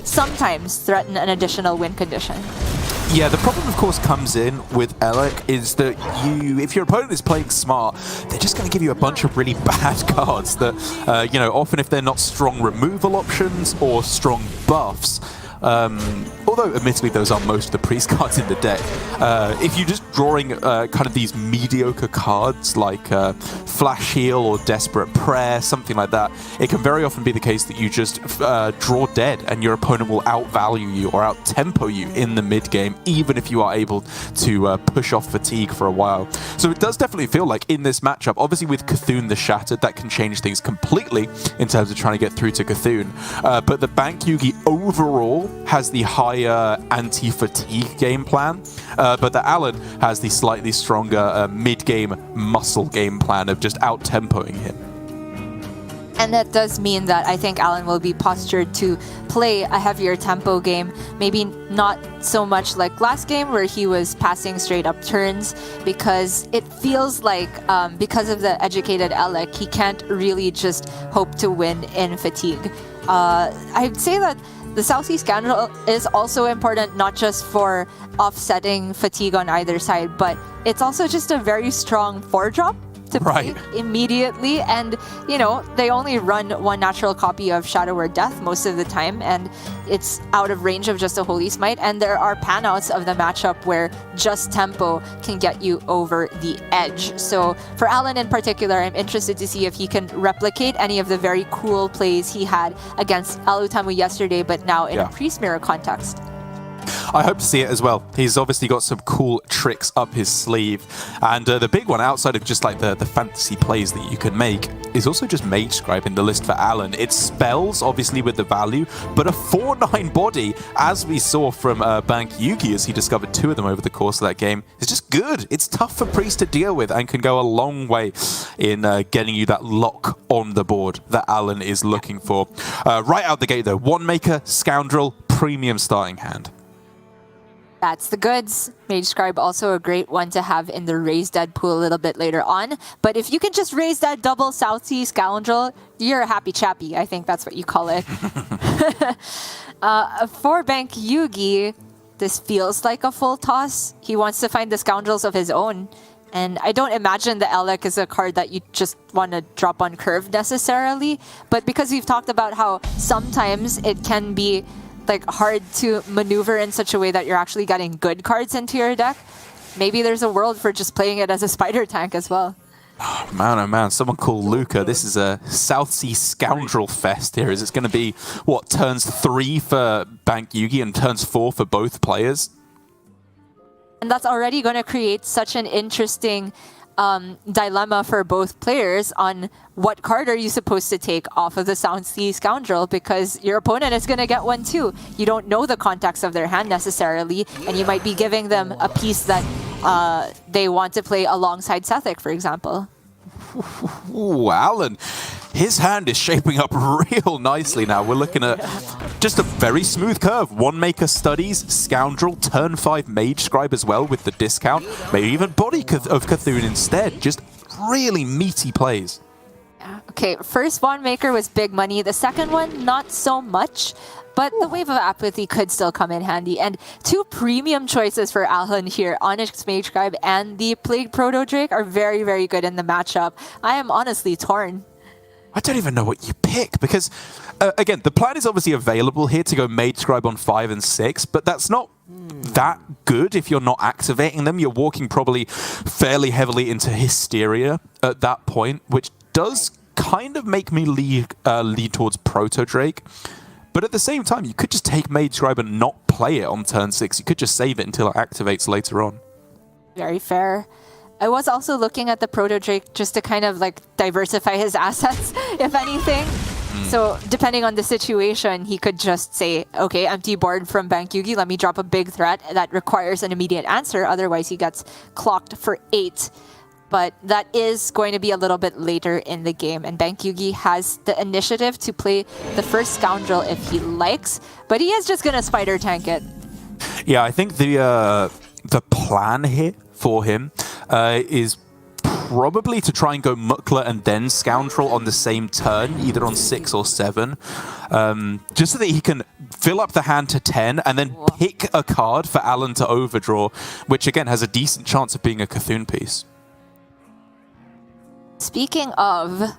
sometimes threaten an additional win condition. Yeah, the problem, of course, comes in with Alec is that if your opponent is playing smart, they're just going to give you a bunch of really bad cards that, often if they're not strong removal options or strong buffs, although admittedly those are most of the priest cards in the deck, if you're just drawing kind of these mediocre cards like Flash Heal or Desperate Prayer, something like that, it can very often be the case that you just draw dead and your opponent will outvalue you or out-tempo you in the mid-game, even if you are able to push off fatigue for a while. So it does definitely feel like in this matchup, obviously with Cthulhu the Shattered, that can change things completely in terms of trying to get through to Cthulhu. But the Bankyugi overall has the higher anti-fatigue game plan, but the Alan has the slightly stronger mid-game muscle game plan of just out-tempoing him. And that does mean that I think Alan will be postured to play a heavier tempo game. Maybe not so much like last game where he was passing straight up turns, because it feels like because of the educated Alec, he can't really just hope to win in fatigue. I'd say that the South Sea Scoundrel is also important not just for offsetting fatigue on either side, but it's also just a very strong 4-drop to play immediately. And, they only run one natural copy of Shadow or Death most of the time, and it's out of range of just a Holy Smite. And there are pan-outs of the matchup where just tempo can get you over the edge. So for Alan in particular, I'm interested to see if he can replicate any of the very cool plays he had against Alutamu yesterday, but now in a Priest Mirror context. I hope to see it as well. He's obviously got some cool tricks up his sleeve. And the big one, outside of just like the fantasy plays that you can make, is also just Mage Scribe in the list for Alan. It's spells, obviously, with the value, but a 4/9 body, as we saw from Bankyugi as he discovered 2 of them over the course of that game, is just good. It's tough for Priest to deal with and can go a long way in getting you that lock on the board that Alan is looking for. Right out the gate, though, One Maker, Scoundrel, premium starting hand. That's the goods. Mage Scribe also a great one to have in the Raise Dead pool a little bit later on. But if you can just raise that double South Sea Scoundrel, you're a happy chappy. I think that's what you call it. For Bankyugi, this feels like a full toss. He wants to find the Scoundrels of his own. And I don't imagine the Elec is a card that you just want to drop on curve necessarily. But because we've talked about how sometimes it can be like hard to maneuver in such a way that you're actually getting good cards into your deck, maybe there's a world for just playing it as a spider tank as well. Oh man, someone call Luca. This is a South Sea Scoundrel fest here. Is it going to be, what, turns 3 for Bankyugi and turns 4 for both players? And that's already going to create such an interesting dilemma for both players on what card are you supposed to take off of the South Sea Scoundrel, because your opponent is going to get one too. You don't know the context of their hand necessarily, and you might be giving them a piece that they want to play alongside Sethic, for example. Ooh, Alan, his hand is shaping up real nicely now. We're looking at just a very smooth curve. One Maker Studies, Scoundrel, turn 5 Mage Scribe as well with the discount. Maybe even Body of Cthulhu instead. Just really meaty plays. Okay, first One Maker was big money. The second one, not so much. But the Wave of Apathy could still come in handy. And 2 premium choices for Alan here. Onyx Mage Scribe and the Plague Proto Drake are very, very good in the matchup. I am honestly torn. I don't even know what you pick, because, again, the plan is obviously available here to go Mage Scribe on 5 and 6, but that's not that good if you're not activating them. You're walking probably fairly heavily into Hysteria at that point, which does kind of make me lead towards Proto Drake. But at the same time, you could just take Mage Scribe and not play it on turn 6. You could just save it until it activates later on. Very fair. I was also looking at the Proto Drake just to kind of like diversify his assets, if anything. So depending on the situation, he could just say, okay, empty board from Bankyugi, let me drop a big threat that requires an immediate answer. Otherwise, he gets clocked for 8. But that is going to be a little bit later in the game. And Bankyugi has the initiative to play the first Scoundrel if he likes. But he is just going to spider tank it. Yeah, I think the plan here for him is probably to try and go Mukla and then Scoundrel on the same turn, either on 6 or 7. Just so that he can fill up the hand to 10 and then pick a card for Alan to overdraw, which again has a decent chance of being a Cthulhu piece. Speaking of,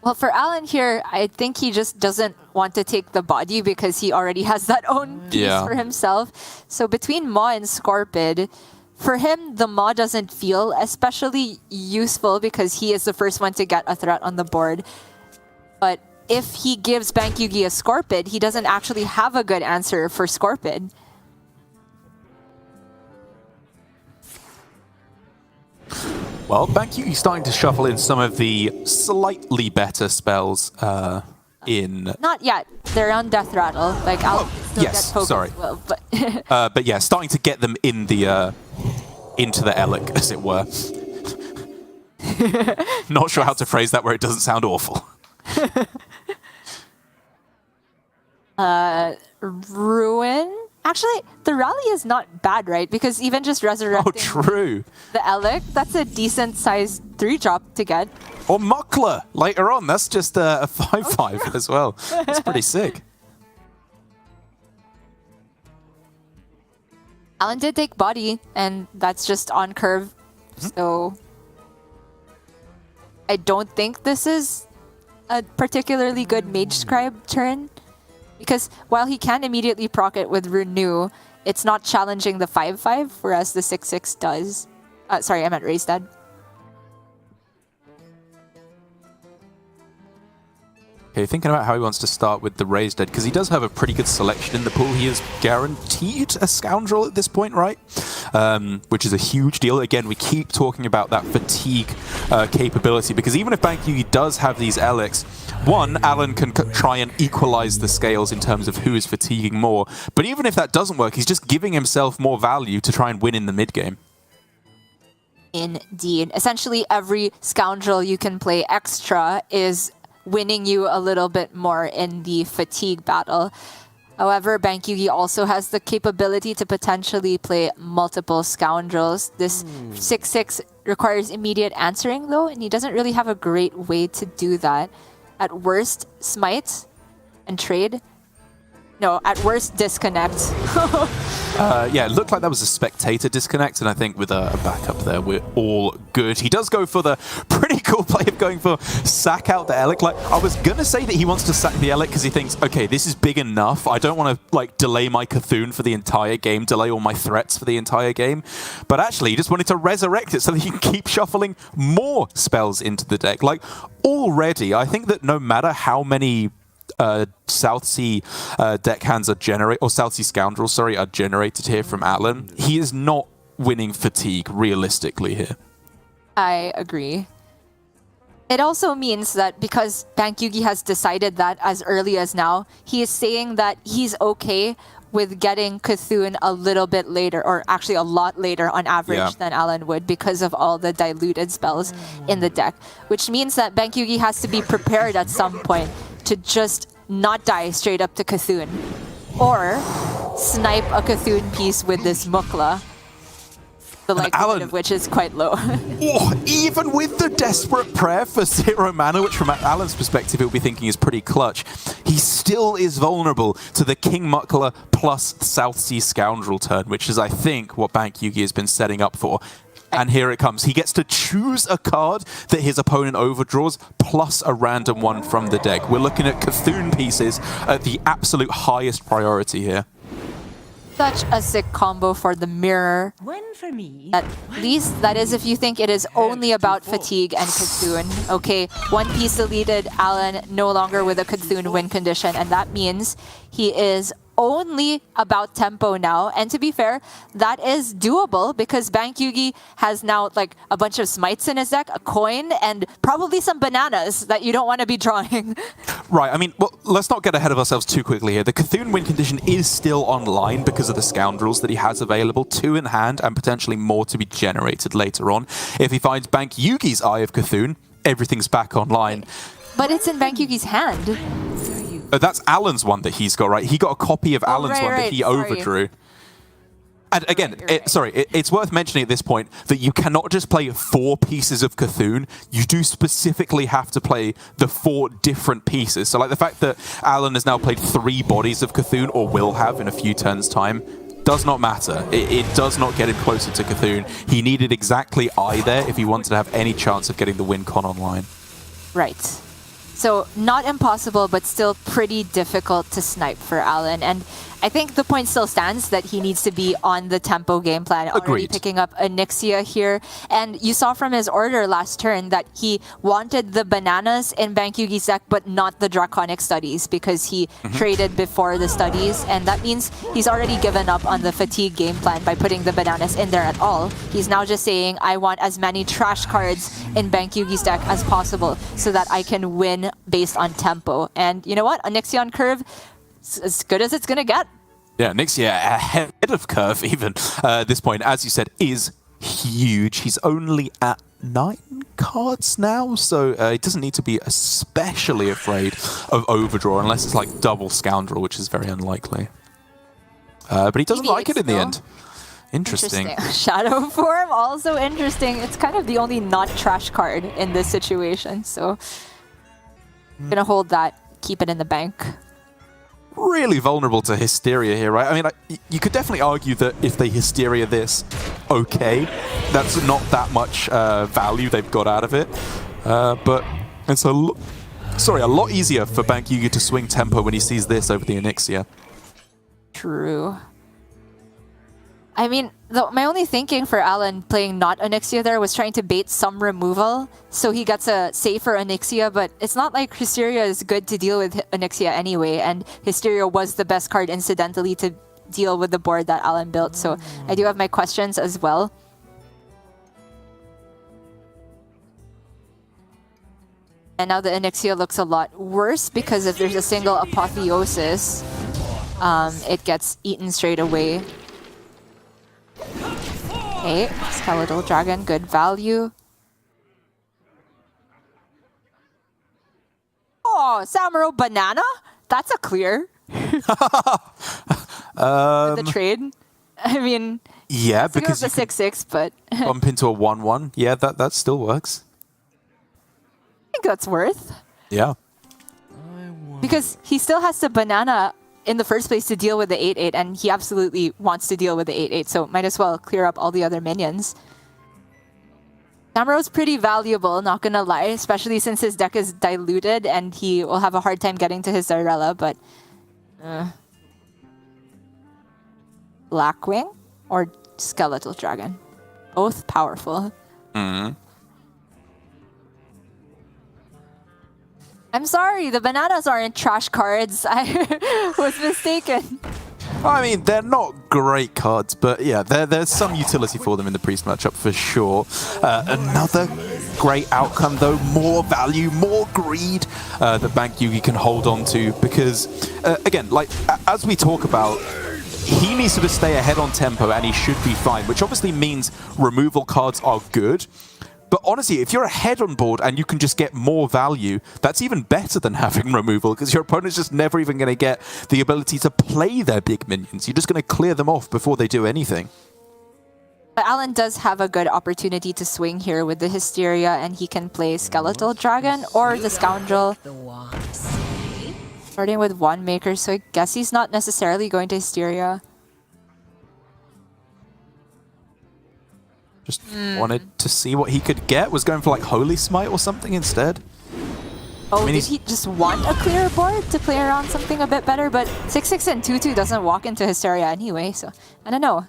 well, for Alan here, I think he just doesn't want to take the body because he already has that own piece for himself. So between Maw and Scorpid, for him, the Maw doesn't feel especially useful because he is the first one to get a threat on the board. But if he gives Bankyugi a Scorpid, he doesn't actually have a good answer for Scorpid. Well, Bankyugi's starting to shuffle in some of the slightly better spells in... Not yet. They're on Death Rattle. Like, I'll still get Poké sorry. as well, but... but yeah, starting to get them in the into the Elec, as it were. Not sure how to phrase that where it doesn't sound awful. Ruin? Actually, the rally is not bad, right? Because even just resurrecting the Elec, that's a decent-sized 3-drop to get. Or Mukla later on. That's just a 5/5 as well. That's pretty sick. Alan did take body, and that's just on curve. So I don't think this is a particularly good Mage Scribe turn. Because while he can immediately proc it with Renew, it's not challenging the 5/5, whereas the 6/6 does. Sorry, I meant Raise Dead. Okay, thinking about how he wants to start with the raised dead, because he does have a pretty good selection in the pool. He is guaranteed a scoundrel at this point, right? Which is a huge deal. Again, we keep talking about that fatigue capability, because even if Bankyugi does have these Eliks, one, Alan can try and equalize the scales in terms of who is fatiguing more. But even if that doesn't work, he's just giving himself more value to try and win in the mid game. Indeed. Essentially, every scoundrel you can play extra is winning you a little bit more in the fatigue battle. However, Bankyugi also has the capability to potentially play multiple scoundrels. This 6/6 requires immediate answering, though, and he doesn't really have a great way to do that. At worst, smite and trade. No, at worst, disconnect. Yeah, it looked like that was a spectator disconnect, and I think with a backup there, we're all good. He does go for the pretty cool play of going for sack out the Elic. Like, I was going to say that he wants to sack the Elic because he thinks, okay, this is big enough. I don't want to, like, delay my Cthulhu for the entire game, delay all my threats for the entire game. But actually, he just wanted to resurrect it so that he can keep shuffling more spells into the deck. Like, already, I think that no matter how many South Sea deckhands are generated, or South Sea Scoundrels, sorry, are generated here from Alan, he is not winning fatigue realistically here. I agree. It also means that because Bankyugi has decided that as early as now, he is saying that he's okay with getting Cthulhu a little bit later, or actually a lot later on average than Alan would, because of all the diluted spells in the deck. Which means that Bankyugi has to be prepared at some point to just not die straight up to Cthulhu, or snipe a Cthulhu piece with this Mukla, the likelihood of which is quite low. Even with the desperate prayer for 0 mana, which from Alan's perspective he'll be thinking is pretty clutch, he still is vulnerable to the King Mukla plus South Sea Scoundrel turn, which is, I think, what Bankyugi has been setting up for. And here it comes. He gets to choose a card that his opponent overdraws, plus a random one from the deck. We're looking at Cthulhu pieces at the absolute highest priority here. Such a sick combo for the mirror. One for me. At least, that is if you think it is only about fatigue and Cthulhu. Okay, one piece deleted, Alan no longer with a Cthulhu win condition, and that means he is only about tempo now. And to be fair, that is doable because Bankyugi has now like a bunch of smites in his deck, a coin, and probably some bananas that you don't want to be drawing. Right, I mean, well, let's not get ahead of ourselves too quickly here. The Cthulhu win condition is still online because of the scoundrels that he has available, 2 in hand and potentially more to be generated later on. If he finds Bankyugi's Eye of Cthulhu, everything's back online. But it's in Bankyugi's hand. That's Alan's one that he's got, right? He got a copy of Alan's one that he overdrew. And again, it's worth mentioning at this point that you cannot just play 4 pieces of Cthulhu. You do specifically have to play the 4 different pieces. So like the fact that Alan has now played 3 bodies of Cthulhu, or will have in a few turns' time, does not matter. It does not get him closer to Cthulhu. He needed exactly Eye there if he wanted to have any chance of getting the win con online. Right. So not impossible, but still pretty difficult to snipe for Alan. And I think the point still stands that he needs to be on the tempo game plan. Already Agreed. Picking up Onyxia here. And you saw from his order last turn that he wanted the bananas in Bankyugi's deck, but not the Draconic Studies, because he traded before the studies. And that means he's already given up on the fatigue game plan by putting the bananas in there at all. He's now just saying, I want as many trash cards in Bankyugi's deck as possible so that I can win based on tempo. And you know what? Onyxia on curve, as good as it's going to get. Yeah, Nixia ahead of curve even at this point, as you said, is huge. He's only at 9 cards now, so he doesn't need to be especially afraid of overdraw unless it's like double Scoundrel, which is very unlikely. But he doesn't like it in the end. Interesting. Shadow form, also interesting. It's kind of the only not trash card in this situation, so I'm gonna hold that, keep it in the bank. Really vulnerable to Hysteria here, right? I mean, you could definitely argue that if they Hysteria this, okay, that's not that much value they've got out of it. But it's a lot easier for Bankyugi to swing tempo when he sees this over the Onyxia. True. I mean, my only thinking for Alan playing not Onyxia there was trying to bait some removal, so he gets a safer Onyxia, but it's not like Hysteria is good to deal with Onyxia anyway, and Hysteria was the best card incidentally to deal with the board that Alan built, so I do have my questions as well. And now the Onyxia looks a lot worse because if there's a single Apotheosis, it gets eaten straight away. Okay, Skeletal Dragon, good value. Oh, Samuro Banana? That's a clear. The trade. I mean, yeah, because the 6/6, but bump into a 1/1. Yeah, that still works. I think that's worth. Yeah. Because he still has the banana in the first place to deal with the 8/8, and he absolutely wants to deal with the 8/8, so might as well clear up all the other minions. Samuro's pretty valuable, not gonna lie, especially since his deck is diluted and he will have a hard time getting to his Zyrella, but... Blackwing or Skeletal Dragon? Both powerful. I'm sorry, the bananas aren't trash cards. I was mistaken. I mean, they're not great cards, but yeah, there's some utility for them in the Priest matchup for sure. Another great outcome, though, more value, more greed that Bankyugi can hold on to because, again, like as we talk about, he needs to just stay ahead on tempo and he should be fine, which obviously means removal cards are good. But honestly, if you're ahead on board and you can just get more value, that's even better than having removal because your opponent's just never even going to get the ability to play their big minions. You're just going to clear them off before they do anything. But Alan does have a good opportunity to swing here with the Hysteria, and he can play Skeletal Dragon or the Scoundrel. Starting with one maker, so I guess he's not necessarily going to Hysteria. Just wanted to see what he could get. Was going for like Holy Smite or something instead. Oh, did he just want a clear board to play around something a bit better? But 6/6 and 2/2 doesn't walk into Hysteria anyway, so I don't know.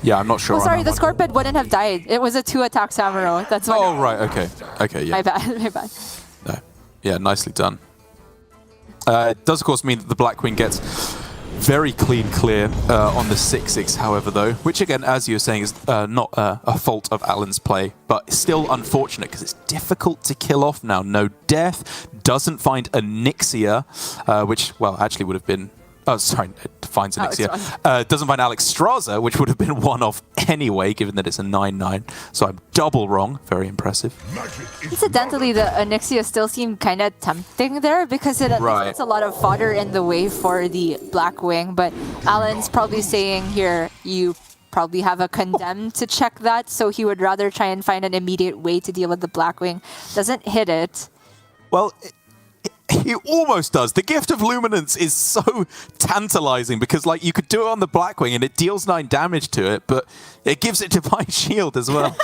Yeah, I'm not sure. Oh, sorry, the Scorpid wouldn't have died. It was a 2-attack Samuro. That's why. Oh, right, okay. Okay, yeah. My bad, my bad. No. Yeah, nicely done. It does, of course, mean that the Blackwing gets very clean clear on the 6/6, however, though, which again, as you were saying, is not a fault of Alan's play, but still unfortunate because it's difficult to kill off now. No death, doesn't find Onyxia, which, well, actually would have been... Oh, sorry, it finds Onyxia. Doesn't find Alexstrasza, which would have been one off anyway, given that it's a 9/9. So I'm double wrong. Very impressive. Incidentally, the Onyxia still seemed kind of tempting there because it puts a lot of fodder in the way for the Blackwing. But Alan's probably saying here, you probably have a Condemn to check that, so he would rather try and find an immediate way to deal with the Blackwing. Doesn't hit it. Well, he almost does. The Gift of Luminance is so tantalizing because, like, you could do it on the Blackwing and it deals 9 damage to it, but it gives it Divine Shield as well.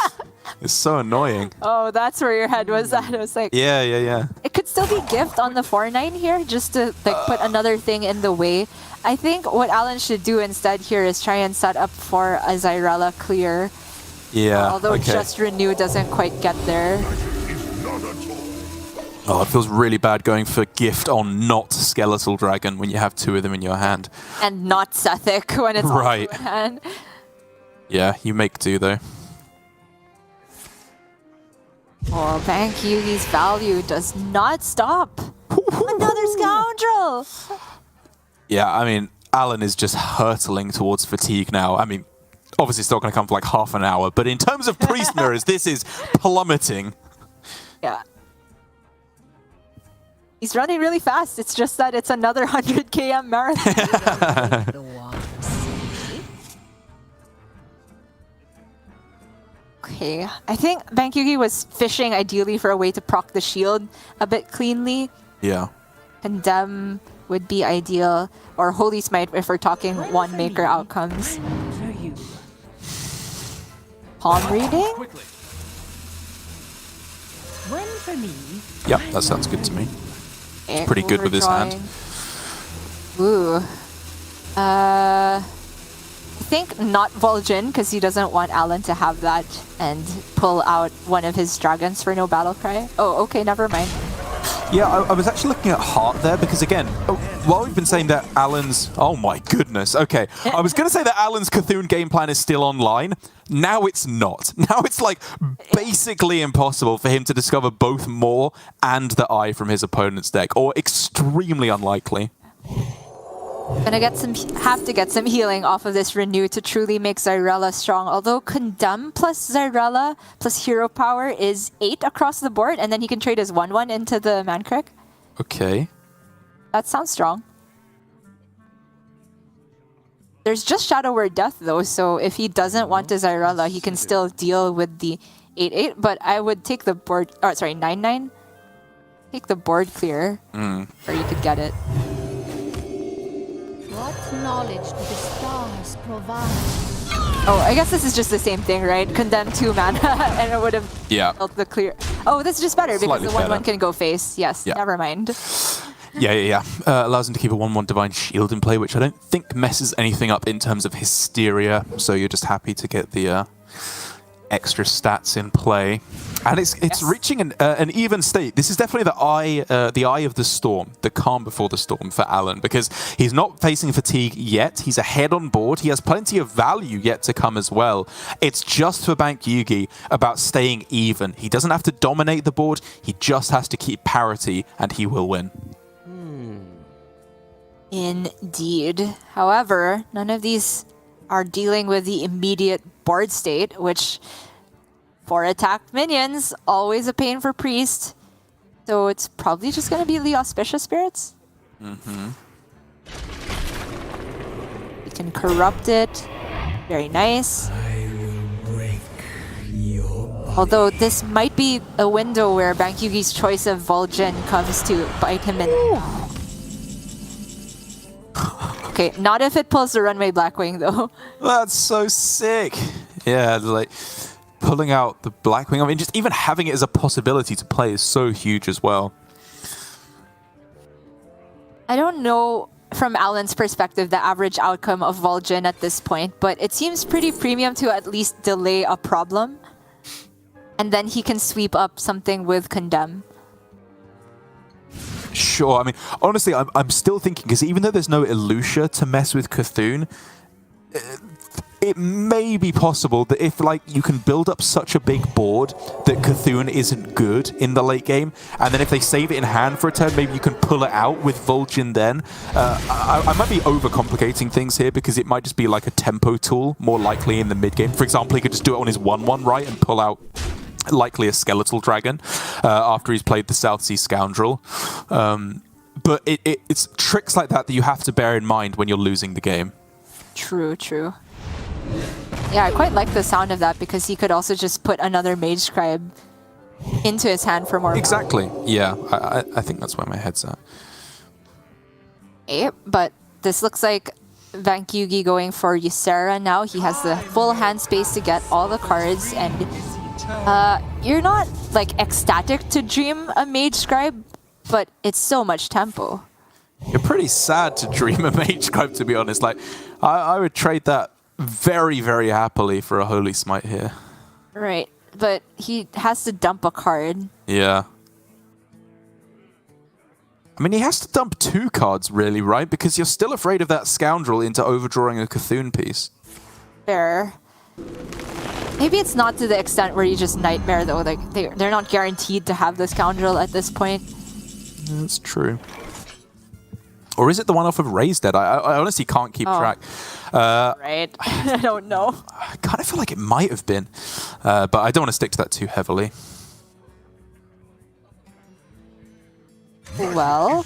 It's so annoying. Oh, that's where your head was at. I was like... Yeah. It could still be Gift on the 4/9 here, just to like put another thing in the way. I think what Alan should do instead here is try and set up for a Zyrella clear. Yeah, although Just Renew doesn't quite get there. Oh, it feels really bad going for Gift on not Skeletal Dragon when you have 2 of them in your hand. And not Sethic when it's right. also in hand. Yeah, you make do though. Oh, Bankyugi's value does not stop. Another Scoundrel! Yeah, I mean, Alan is just hurtling towards fatigue now. I mean, obviously it's not going to come for like half an hour, but in terms of Priest Mirrors, this is plummeting. Yeah. He's running really fast. It's just that it's another 100 km marathon. Okay, I think Bankyugi was fishing ideally for a way to proc the shield a bit cleanly. Yeah. Condemn would be ideal, or Holy Smite if we're talking one maker outcomes. Palm reading? One for me. Yep, that sounds good to me. Pretty good with his hand. Ooh. I think not Vol'jin, because he doesn't want Alan to have that and pull out one of his dragons for no battle cry. Oh, okay, never mind. Yeah, I was actually looking at Heart there because, again, while we've been saying that Alan's... Oh my goodness, okay. I was going to say that Alan's Cthulhu game plan is still online. Now it's not. Now it's like basically impossible for him to discover both Maw and the Eye from his opponent's deck, or extremely unlikely. Gonna have to get some healing off of this Renew to truly make Zyrella strong. Although Condemn plus Zyrella plus Hero Power is 8 across the board, and then he can trade his 1/1 into the Mankrik. Okay. That sounds strong. There's just Shadow Word Death though, so if he doesn't want the Zyrella, he can still deal with the 8/8. But I would take the board. Oh, sorry, 9/9. Take the board clear, or you could get it. What knowledge do the stars provide? Oh, I guess this is just the same thing, right? Condemn 2 mana, and it would have built the clear. Oh, this is just better because Slightly the 1/1 better. can go face. Yes, never mind. Yeah. Allows him to keep a 1/1 Divine Shield in play, which I don't think messes anything up in terms of Hysteria. So you're just happy to get the extra stats in play. And it's reaching an even state. This is definitely the eye of the storm, the calm before the storm for Alan, because he's not facing fatigue yet. He's ahead on board. He has plenty of value yet to come as well. It's just for Bankyugi about staying even. He doesn't have to dominate the board. He just has to keep parity, and he will win. Indeed. However, none of these are dealing with the immediate board state, which... for attacked minions, always a pain for Priest. So it's probably just going to be the Auspicious Spirits. You can corrupt it. Very nice. Although this might be a window where Bankyugi's choice of Vol'jin comes to bite him in. Okay, not if it pulls the Runway Blackwing though. That's so sick. Yeah, like... pulling out the Blackwing. I mean, just even having it as a possibility to play is so huge as well. I don't know from Alan's perspective the average outcome of Vol'jin at this point, but it seems pretty premium to at least delay a problem. And then he can sweep up something with Condemn. Sure, I mean, honestly, I'm still thinking, because even though there's no Elucia to mess with Cthulhu, it may be possible that if, like, you can build up such a big board that Cthulhu isn't good in the late game, and then if they save it in hand for a turn, maybe you can pull it out with Vol'jin then. I might be overcomplicating things here because it might just be like a tempo tool, more likely in the mid game. For example, he could just do it on his 1/1, right, and pull out likely a Skeletal Dragon after he's played the South Sea Scoundrel. But it's tricks like that that you have to bear in mind when you're losing the game. True. Yeah, I quite like the sound of that because he could also just put another Mage Scribe into his hand for more. Exactly. Yeah, I think that's where my head's at. Okay, but this looks like Bankyugi going for Ysera now. He has the full hand space to get all the cards, and you're not like ecstatic to dream a Mage Scribe, but it's so much tempo. You're pretty sad to dream a Mage Scribe, to be honest. Like, I would trade that very, very happily for a Holy Smite here. Right, but he has to dump a card. Yeah. I mean, he has to dump 2 cards, really, right? Because you're still afraid of that Scoundrel into overdrawing a Cthulhu piece. Fair. Maybe it's not to the extent where you just Nightmare, though. Like, they're not guaranteed to have the Scoundrel at this point. That's true. Or is it the one off of Raised Dead? I honestly can't keep track. Right. I don't know. I kind of feel like it might have been. But I don't want to stick to that too heavily. Well,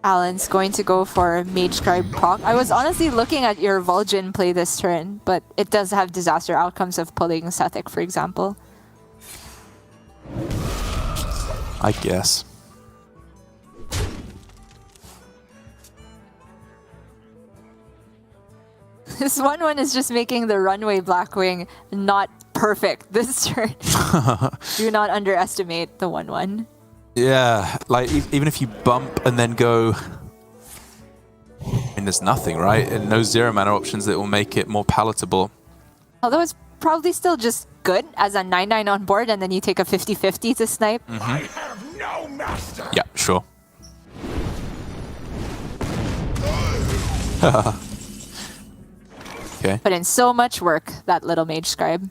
Alan's going to go for Mage Scribe proc. I was honestly looking at your Vol'jin play this turn, but it does have disaster outcomes of pulling Sethic, for example. I guess. This 1/1 is just making the Runway Blackwing not perfect this turn. Do not underestimate the 1/1. Yeah, like even if you bump and then go there's nothing, right? And no zero mana options that will make it more palatable. Although it's probably still just good as a 9/9 on board, and then you take a 50/50 to snipe. I have no master. Yeah, sure. Okay. Put in so much work, that little mage scribe.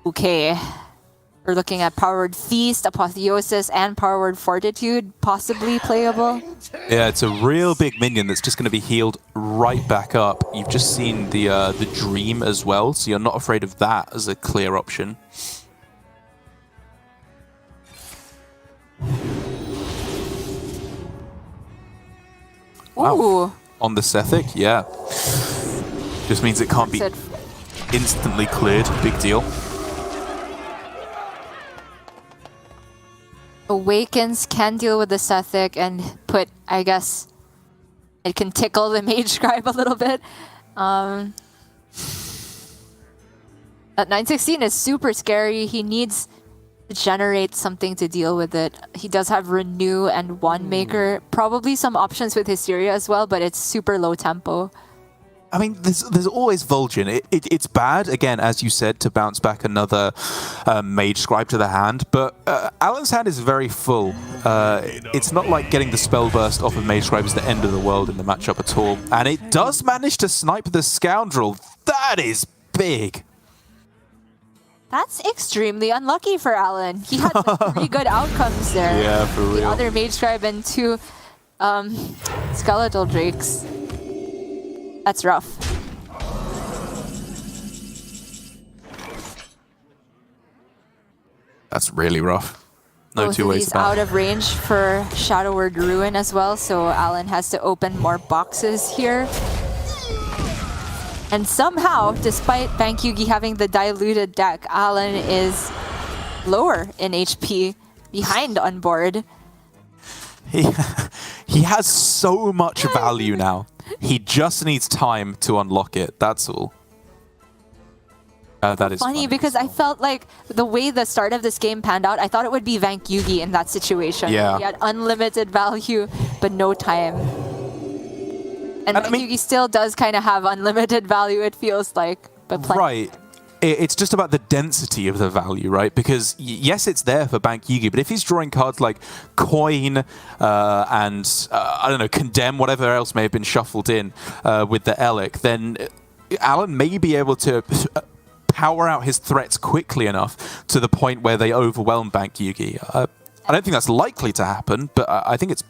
Okay. We're looking at Powered Feast, Apotheosis, and Powered Fortitude, possibly playable. Yeah, it's a real big minion that's just going to be healed right back up. You've just seen the Dream as well, so you're not afraid of that as a clear option. Wow. Ooh. On the Sethic, yeah. Just means it can't be instantly cleared. Big deal. Awakens can deal with the Sethic and put, I guess, it can tickle the Mage Scribe a little bit. That 916 is super scary. He needs to generate something to deal with it. He does have Renew and One Maker. Probably some options with Hysteria as well, but it's super low tempo. I mean, there's always Vulgin. It's bad, again, as you said, to bounce back another Mage Scribe to the hand, but Alan's hand is very full. It's not like getting the Spell Burst off of Mage Scribe is the end of the world in the matchup at all. And it does manage to snipe the Scoundrel. That is big. That's extremely unlucky for Alan. He had like 3 good outcomes there. Yeah, for real. The other Mage Scribe and 2 Skeletal Drakes. That's rough. That's really rough. No Both two of ways these about out it. of range for Shadow Word Ruin as well, so Alan has to open more boxes here. And somehow, despite Bankyugi having the diluted deck, Alan is lower in HP, behind on board. He has so much value now. He just needs time to unlock it. That's all. That is Funny because I felt like the way the start of this game panned out, I thought it would be Bankyugi in that situation. Yeah. He had unlimited value, but no time. And I mean, Bankyugi still does kind of have unlimited value, it feels like. But right. It's just about the density of the value, right? Because yes, it's there for Bankyugi, but if he's drawing cards like Coin and I don't know, Condemn, whatever else may have been shuffled in with the Elic, then Alan may be able to power out his threats quickly enough to the point where they overwhelm Bankyugi. I don't think that's likely to happen, but I think it's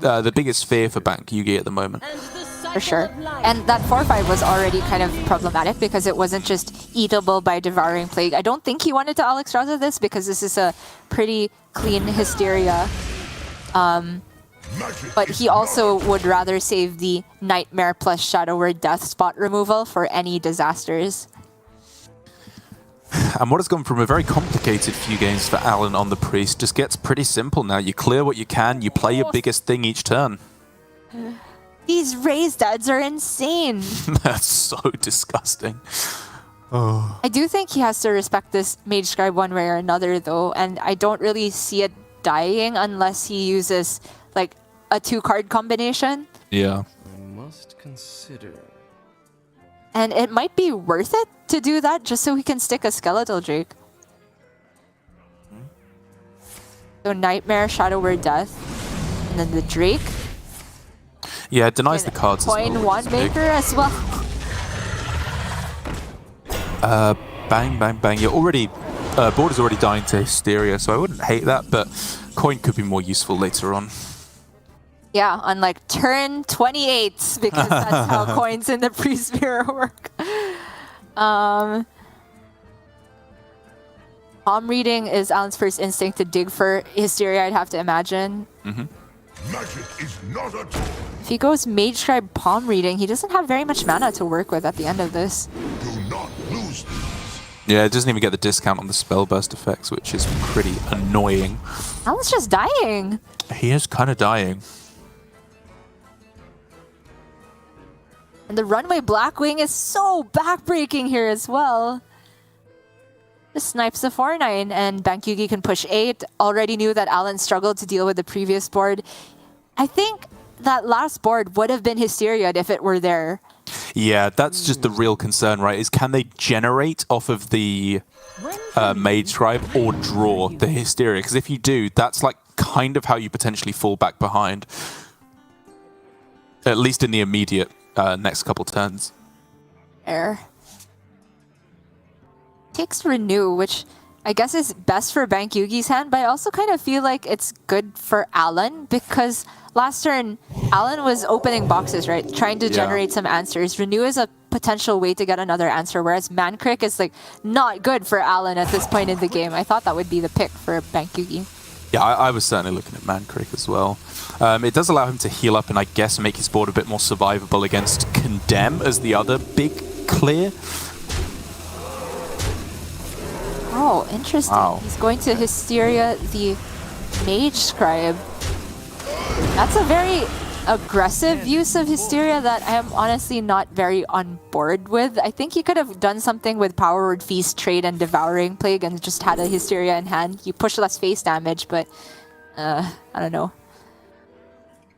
the biggest fear for Bankyugi at the moment. for sure. And that 4/5 was already kind of problematic because it wasn't just eatable by Devouring Plague. I don't think he wanted to Alex Raza this because this is a pretty clean Hysteria. But he also would rather save the Nightmare plus Shadow Word Death spot removal for any disasters. And what has gone from a very complicated few games for Alan on the Priest just gets pretty simple now. You clear what you can, you play your biggest thing each turn. These raised dads are insane. That's so disgusting. I do think he has to respect this Mage Scribe one way or another, though, and I don't really see it dying unless he uses like a 2-card combination. Yeah. I must consider. And it might be worth it to do that just so he can stick a Skeletal Drake. So Nightmare, Shadow Word Death, and then the Drake. Yeah, it denies the cards as Coin well. One Maker as well. Bang, bang, bang. You're already... board is already dying to Hysteria, so I wouldn't hate that, but Coin could be more useful later on. Yeah, on like turn 28, because that's how coins in the Priest Mirror work. Palm Reading is Alan's first instinct to dig for Hysteria, I'd have to imagine. Magic is not a tool. If he goes Mage Scribe Palm Reading, he doesn't have very much mana to work with at the end of this. Do not lose these. Yeah, it doesn't even get the discount on the spell burst effects, which is pretty annoying. Alan's just dying. He is kind of dying. And the Runway Blackwing is so backbreaking here as well. Just snipes the 4/9 and Bankyugi can push 8. Already knew that Alan struggled to deal with the previous board. I think that last board would have been Hysteria if it were there. Yeah, that's just the real concern, right? Is can they generate off of the Mage Scribe or draw the Hysteria? Because if you do, that's like kind of how you potentially fall back behind. At least in the immediate next couple turns. Air. Takes Renew, which I guess is best for Bankyugi's hand, but I also kind of feel like it's good for Alan because last turn, Alan was opening boxes, right? Trying to generate some answers. Renew is a potential way to get another answer, whereas Mancrick is like not good for Alan at this point in the game. I thought that would be the pick for Bankyugi. Yeah, I was certainly looking at Mancrick as well. It does allow him to heal up and I guess make his board a bit more survivable against Condemn as the other big clear. Oh, interesting. Wow. He's going to Hysteria the Mage Scribe. That's a very aggressive use of Hysteria that I am honestly not very on board with. I think he could have done something with Power Word Feast, Trade, and Devouring Plague and just had a Hysteria in hand. You push less face damage, but I don't know.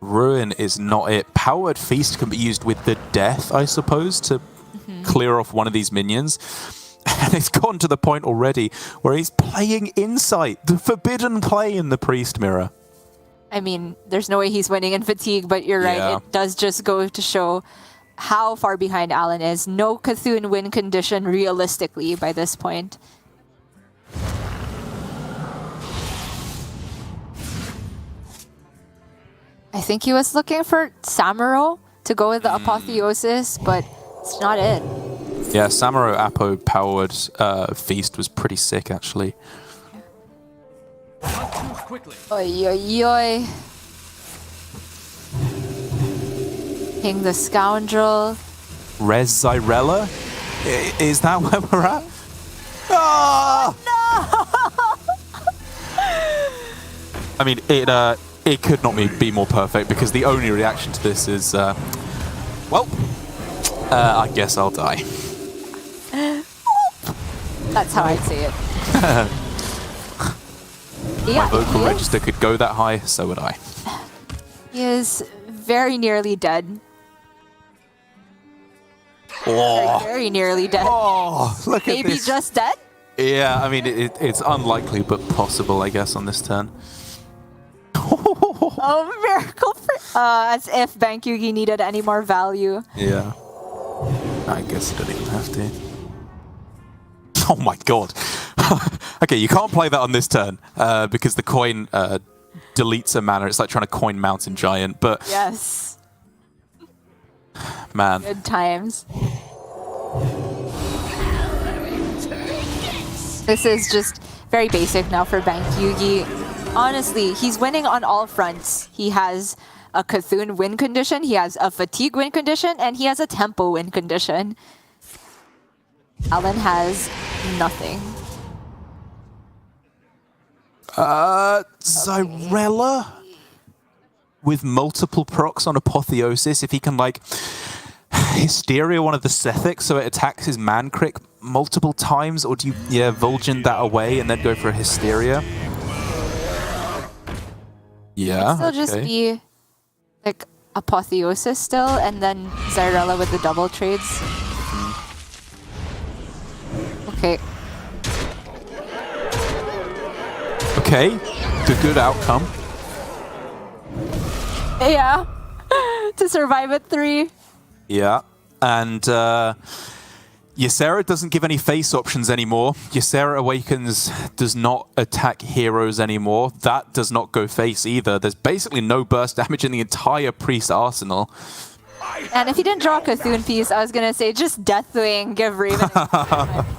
Ruin is not it. Power Word Feast can be used with the Death, I suppose, to clear off one of these minions. And it's gotten to the point already where he's playing Insight, the forbidden play in the Priest Mirror. I mean, there's no way he's winning in Fatigue, but you're right. It does just go to show how far behind Alan is. No Cthulhu win condition realistically by this point. I think he was looking for Samuro to go with the Apotheosis, but it's not it. Yeah, Samuro Apo powered Feast was pretty sick, actually. Not too quickly. Oy, oy, oy. King the Scoundrel. Res Zyrella? Is that where we're at? Oh! No! I mean, it could not be more perfect because the only reaction to this is, well, I guess I'll die. That's how I'd say it. My vocal register could go that high, so would I. He is very nearly dead. Oh, Very nearly dead. oh look at Maybe this. just dead? Yeah, I mean, it's unlikely, but possible, I guess, on this turn. Oh, miracle for... as if Bankyugi needed any more value. Yeah. I guess you don't even have to. Oh my god. Okay, you can't play that on this turn because the coin deletes a mana. It's like trying to coin Mountain Giant, but... Yes. Man. Good times. This is just very basic now for Bankyugi. Honestly, he's winning on all fronts. He has a Cthulhu win condition, he has a Fatigue win condition, and he has a Tempo win condition. Alan has nothing. Zyrella? With multiple procs on Apotheosis, if he can, like, Hysteria one of the Sethics so it attacks his Mancrick multiple times, or do you, Vulgin that away and then go for a Hysteria? Yeah, It'll just be, like, Apotheosis still, and then Zyrella with the double trades. Okay. Okay, good outcome. Yeah. To survive at 3. Yeah, and Ysera doesn't give any face options anymore. Ysera Awakens does not attack heroes anymore. That does not go face either. There's basically no burst damage in the entire Priest arsenal. And if he didn't draw a Cthulhu piece, I was going to say just Deathwing, give Raven.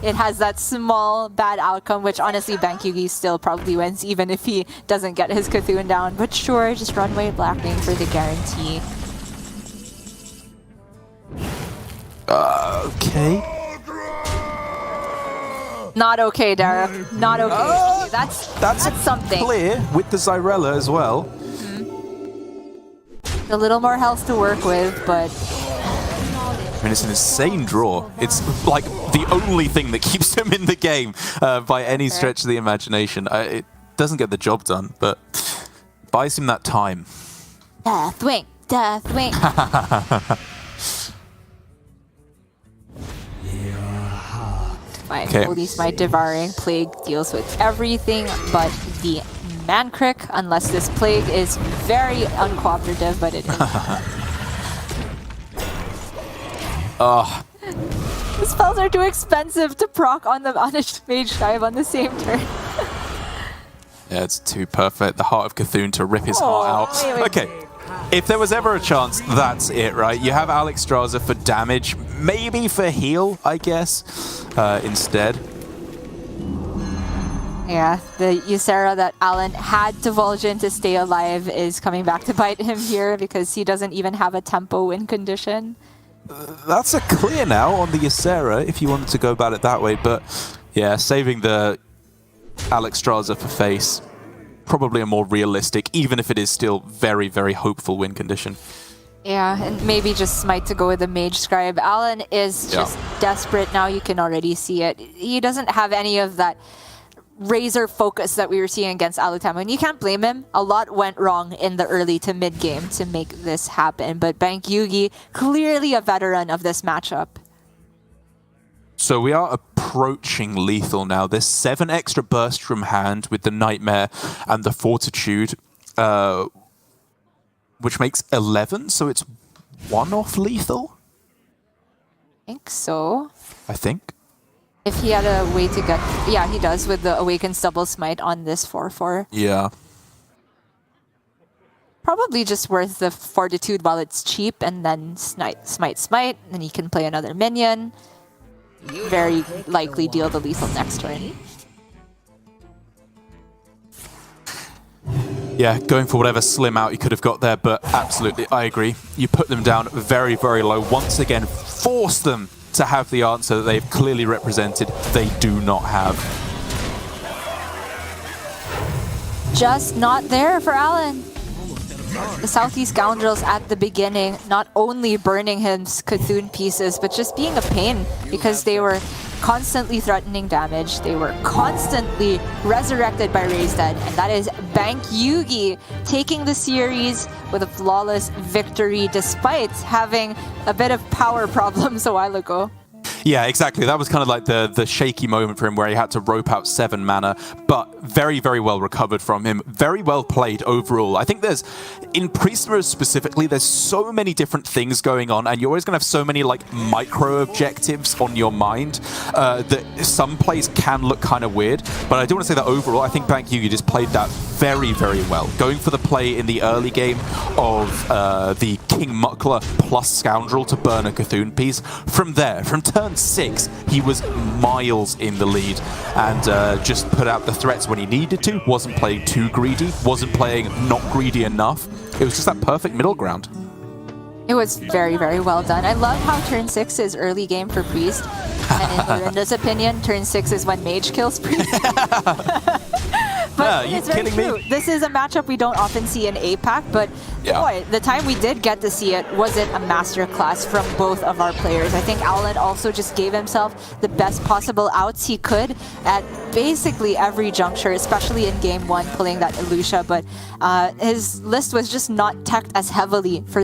It has that small bad outcome, which honestly Bankyugi still probably wins, even if he doesn't get his Cthulhu down. But sure, just Runway Blackwing for the guarantee. Okay. Not okay, Derek. Not okay. That's something. Clear with the Zyrella as well. A little more health to work with, but... I mean, it's an insane draw. It's like the only thing that keeps him in the game by any stretch of the imagination. It doesn't get the job done, but buys him that time. Deathwing! death. Wait. Fine. Okay. Holy Smite Devouring Plague deals with everything but the Mancrick, unless this Plague is very uncooperative, but it is. The spells are too expensive to proc on a mage dive on the same turn. Yeah, it's too perfect. The Heart of Cthulhu to rip his heart out. Wait. Okay, if there was ever a chance, that's it, right? You have Alexstrasza for damage, maybe for heal, I guess, instead. Yeah, the Ysera that Alan had to Vulge in to stay alive is coming back to bite him here because he doesn't even have a tempo win condition. That's a clear now on the Ysera, if you wanted to go about it that way. But yeah, saving the Alexstrasza for face, probably a more realistic, even if it is still very, very hopeful win condition. Yeah, and maybe just Smite to go with the Mage Scribe. Alan is just desperate now, you can already see it. He doesn't have any of that razor focus that we were seeing against Alutama, and you can't blame him. A lot went wrong in the early to mid game to make this happen, but Bankyugi, clearly a veteran of this matchup. So we are approaching lethal now. There's 7 extra bursts from hand with the Nightmare and the Fortitude, which makes 11, so it's 1 off lethal? I think so. I think. If he had a way to get... Yeah, he does with the Awakened Double Smite on this 4-4. Yeah. Probably just worth the Fortitude while it's cheap, and then smite, then he can play another minion. Very likely deal the lethal next turn. Yeah, going for whatever slim out you could have got there, but absolutely, I agree. You put them down very, very low. Once again, force them to have the answer that they've clearly represented they do not have. Just not there for Alan. The Southeast Scoundrels at the beginning, not only burning his Cthulhu pieces, but just being a pain because they were constantly threatening damage. They were constantly resurrected by Raised Dead, and that is Bankyugi taking the series with a flawless victory despite having a bit of power problems a while ago. Yeah, exactly. That was kind of like the shaky moment for him where he had to rope out 7 mana, but very, very well recovered from him. Very well played overall. I think in Priest mode specifically, there's so many different things going on, and you're always going to have so many like micro objectives on your mind that some plays can look kind of weird. But I do want to say that overall, I think Bankyugi just played that very, very well. Going for the play in the early game of the King Muckler plus Scoundrel to burn a Cthulhu piece. From there, from turn 6, he was miles in the lead and just put out the threats when he needed to. Wasn't playing too greedy, wasn't playing not greedy enough. It was just that perfect middle ground. It was very, very well done. I love how turn 6 is early game for Priest. And in Lorinda's opinion, turn 6 is when Mage kills Priest. But it's very true. This is a matchup we don't often see in APAC, but boy, the time we did get to see it wasn't a masterclass from both of our players. I think Alan also just gave himself the best possible outs he could at basically every juncture, especially in game 1, pulling that Elucia, but his list was just not teched as heavily for